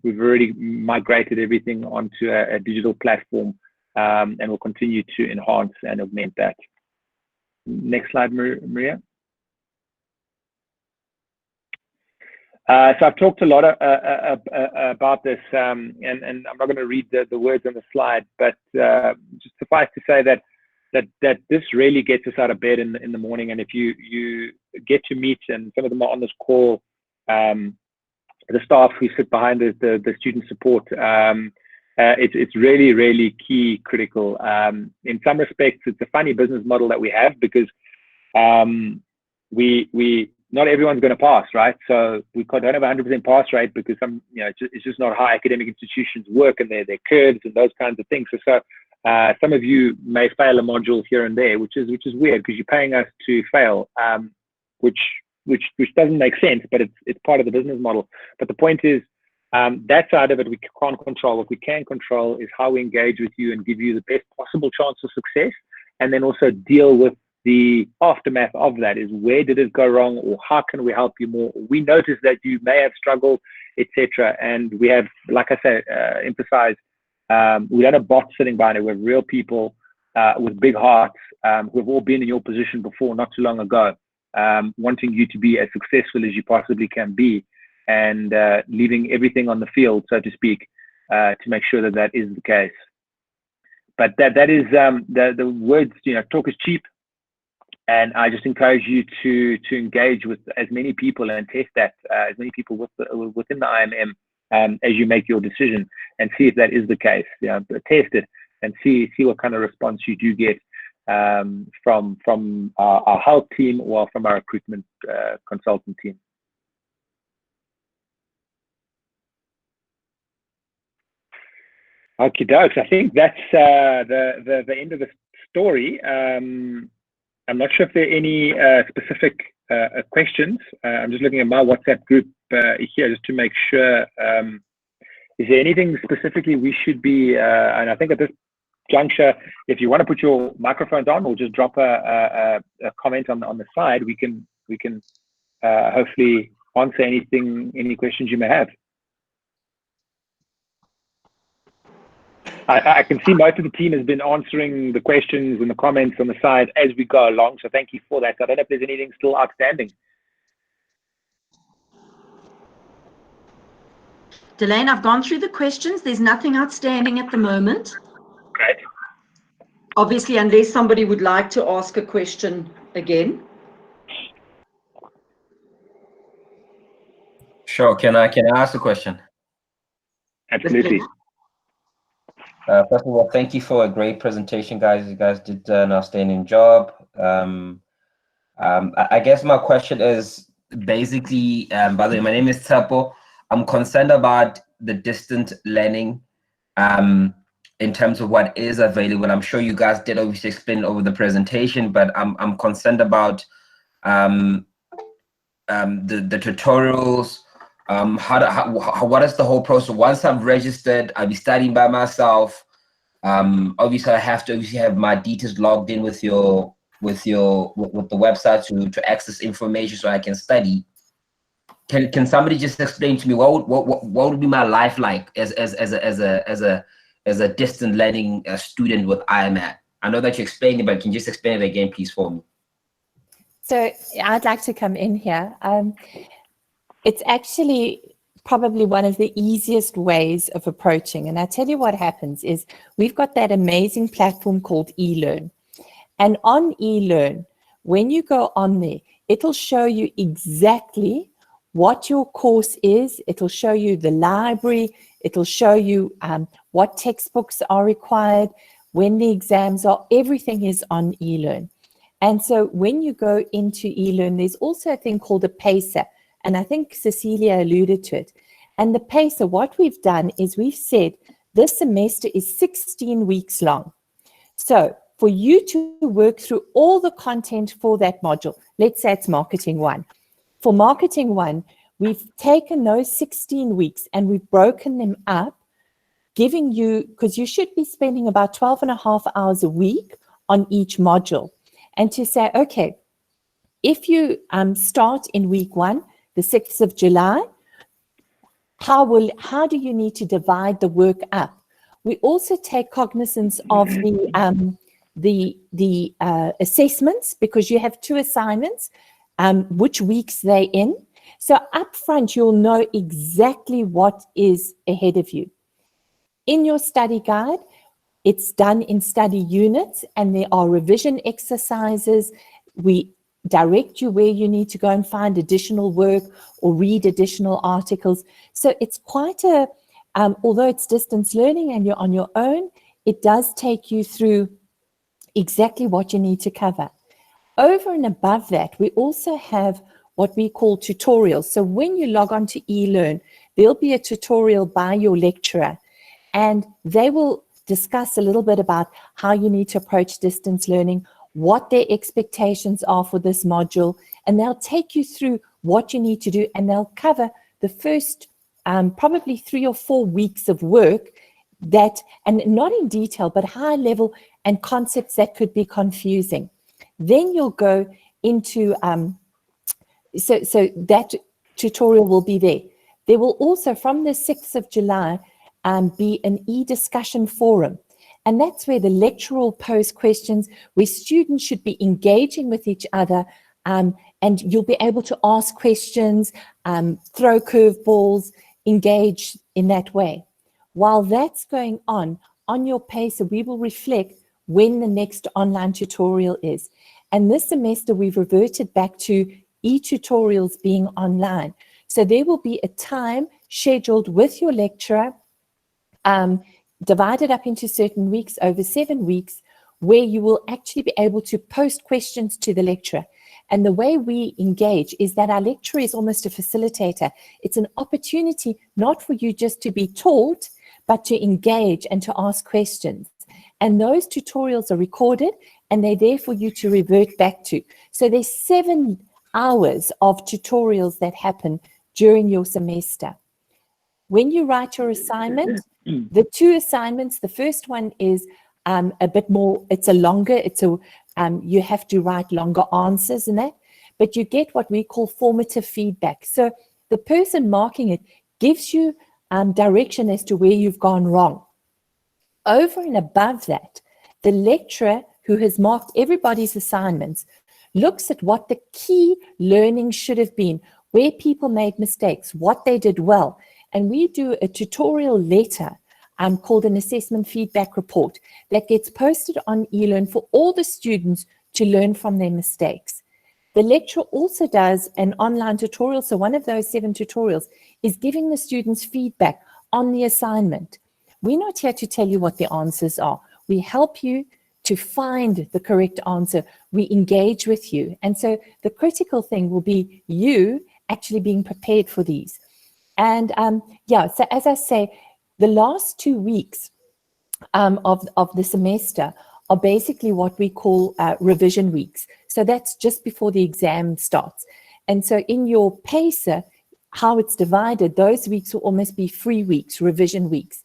we've already migrated everything onto a digital platform, and we'll continue to enhance and augment that. Next slide, Maria. So I've talked a lot about this, and I'm not going to read the words on the slide, but just suffice to say that this really gets us out of bed in the morning. And if you get to meet, and some of them are on this call, the staff who sit behind the student support, it's really, really key, critical. In some respects, it's a funny business model that we have, because we not everyone's going to pass, right? So we don't have a 100% pass rate, because it's just not how academic institutions work, and their curves and those kinds of things. So some of you may fail a module here and there, which is weird, because you're paying us to fail, which which doesn't make sense, but it's part of the business model. But the point is, that side of it we can't control. What we can control is how we engage with you and give you the best possible chance of success, and then also deal with the aftermath of that. Is where did it go wrong, or how can we help you more? We noticed that you may have struggled, etc. And we have, like I said, emphasized, we don't have bots sitting behind it. We have real people with big hearts who have all been in your position before, not too long ago, wanting you to be as successful as you possibly can be, and leaving everything on the field, so to speak, to make sure that that is the case. But that is the words, talk is cheap. And I just encourage you to engage with as many people and test that, as many people within the IMM as you make your decision, and see if that is the case. Test it and see what kind of response you do get from our help team or from our recruitment consultant team. Okie dokes. I think that's the end of the story. I'm not sure if there are any specific questions. I'm just looking at my WhatsApp group here just to make sure. Is there anything specifically we should be, and I think at this juncture, if you want to put your microphones on or just drop a comment on the side, we can hopefully answer any questions you may have. I can see most of the team has been answering the questions and the comments on the side as we go along, so thank you for that. I don't know if there's anything still outstanding. Dalein, I've gone through the questions. There's nothing outstanding at the moment. Great. Obviously, unless somebody would like to ask a question again. Sure. Can I ask a question? Absolutely. First of all, thank you for a great presentation, guys. You guys did an outstanding job. I guess my question is basically, by the way, my name is Tsepo. I'm concerned about the distant learning in terms of what is available. I'm sure you guys did obviously explain over the presentation, but I'm concerned about the tutorials. What is the whole process? Once I'm registered, I'll be studying by myself. Obviously, I have to have my details logged in with the website to access information so I can study. Can somebody just explain to me what would be my life like as a distant learning student with IMM? I know that you explained it, but can you just explain it again, please, for me? So I'd like to come in here. It's actually probably one of the easiest ways of approaching. And I tell you what happens is we've got that amazing platform called eLearn. And on eLearn, when you go on there, it'll show you exactly what your course is. It'll show you the library. It'll show you what textbooks are required, when the exams are. Everything is on eLearn. And so when you go into eLearn, there's also a thing called a PACER. And I think Cecilia alluded to it. And the PACER, what we've done is we've said this semester is 16 weeks long. So for you to work through all the content for that module, let's say it's Marketing 1. For Marketing 1, we've taken those 16 weeks and we've broken them up, giving you, because you should be spending about 12.5 hours a week on each module. And to say, okay, if you start in week 1, the 6th of July, how do you need to divide the work up? We also take cognizance of the assessments, because you have 2 assignments, which weeks they're in. So up front, you'll know exactly what is ahead of you. In your study guide, it's done in study units, and there are revision exercises. We direct you where you need to go and find additional work or read additional articles. So it's quite a, although it's distance learning and you're on your own, it does take you through exactly what you need to cover. Over and above that, we also have what we call tutorials. So when you log on to eLearn, there'll be a tutorial by your lecturer, and they will discuss a little bit about how you need to approach distance learning, what their expectations are for this module, and they'll take you through what you need to do, and they'll cover the first probably 3 or 4 weeks of work that, and not in detail, but high level and concepts that could be confusing. Then you'll go into, so that tutorial will be there. There will also, from the 6th of July, be an e-discussion forum. And that's where the lecturer will pose questions, where students should be engaging with each other, and you'll be able to ask questions, throw curveballs, engage in that way. While that's going on your pacer, we will reflect when the next online tutorial is. And this semester, we've reverted back to e-tutorials being online. So there will be a time scheduled with your lecturer, divided up into certain weeks, over 7 weeks, where you will actually be able to post questions to the lecturer. And the way we engage is that our lecturer is almost a facilitator. It's an opportunity not for you just to be taught, but to engage and to ask questions. And those tutorials are recorded, and they're there for you to revert back to. So there's 7 hours of tutorials that happen during your semester. When you write your assignment, the 2 assignments, the first one is a bit more, it's a longer, you have to write longer answers and that, but you get what we call formative feedback. So the person marking it gives you direction as to where you've gone wrong. Over and above that, the lecturer who has marked everybody's assignments looks at what the key learning should have been, where people made mistakes, what they did well. And we do a tutorial letter called an assessment feedback report that gets posted on eLearn for all the students to learn from their mistakes. The lecturer also does an online tutorial. So one of those 7 tutorials is giving the students feedback on the assignment. We're not here to tell you what the answers are. We help you to find the correct answer. We engage with you. And so the critical thing will be you actually being prepared for these. And yeah, so as I say, the last 2 weeks of the semester are basically what we call revision weeks. So that's just before the exam starts. And so in your pacer, how it's divided, those weeks will almost be free weeks, revision weeks.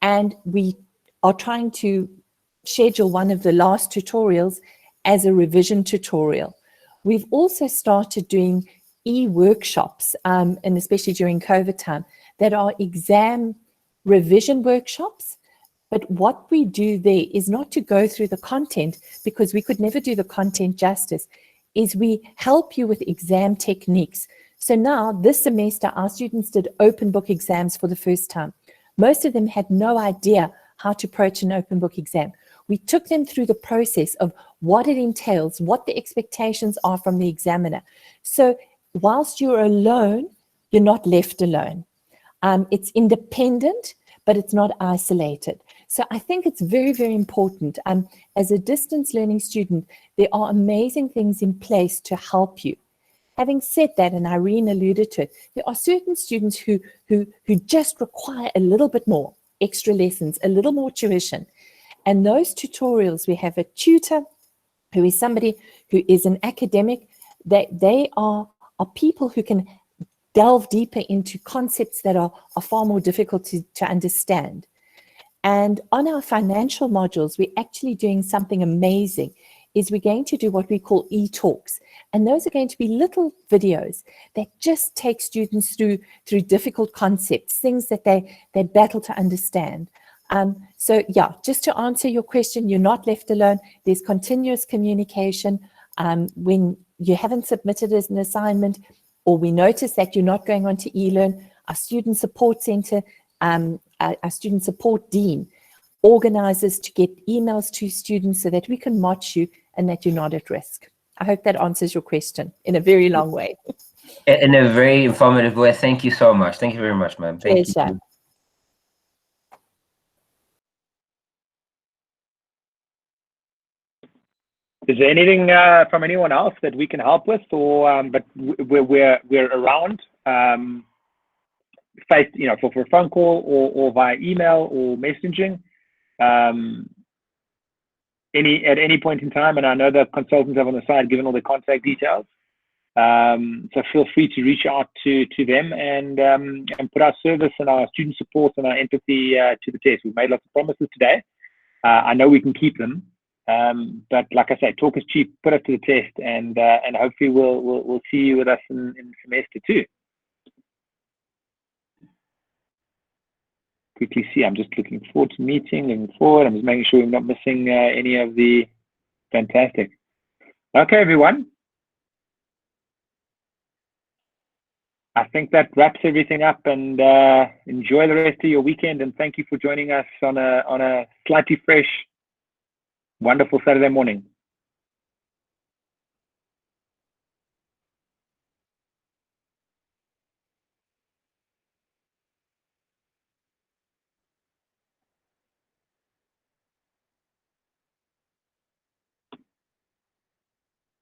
And we are trying to schedule one of the last tutorials as a revision tutorial. We've also started doing e-workshops, and especially during COVID time, that are exam revision workshops. But what we do there is not to go through the content, because we could never do the content justice, is we help you with exam techniques. So now this semester, our students did open book exams for the first time. Most of them had no idea how to approach an open book exam. We took them through the process of what it entails, what the expectations are from the examiner. So whilst you're alone, you're not left alone. It's independent, but it's not isolated. So I think it's very, very important. As a distance learning student, there are amazing things in place to help you. Having said that, and Irene alluded to it, there are certain students who just require a little bit more extra lessons, a little more tuition. And those tutorials, we have a tutor who is somebody who is an academic, that they are people who can delve deeper into concepts that are far more difficult to understand. And on our financial modules, we're actually doing something amazing, is we're going to do what we call e-talks. And those are going to be little videos that just take students through difficult concepts, things that they battle to understand. So yeah, just to answer your question, you're not left alone. There's continuous communication. When you haven't submitted as an assignment, or we notice that you're not going on to eLearn, our Student Support Center, our Student Support Dean organizes to get emails to students so that we can watch you and that you're not at risk. I hope that answers your question in a very long way. In a very informative way. Thank you so much. Thank you very much, ma'am. Thank you. Is there anything from anyone else that we can help with, or but we're around, for a phone call or via email or messaging. at any point in time, and I know the consultants have on the side given all the contact details. So feel free to reach out to them and put our service and our student support and our empathy to the test. We've made lots of promises today. I know we can keep them, but like I say, talk is cheap. Put us to the test, and hopefully we'll see you with us in semester 2. Quickly see, I'm just looking forward to meeting. Looking forward. I'm just making sure we're not missing any of the. Fantastic. Okay, everyone. I think that wraps everything up, and enjoy the rest of your weekend, and thank you for joining us on a slightly fresh, wonderful Saturday morning.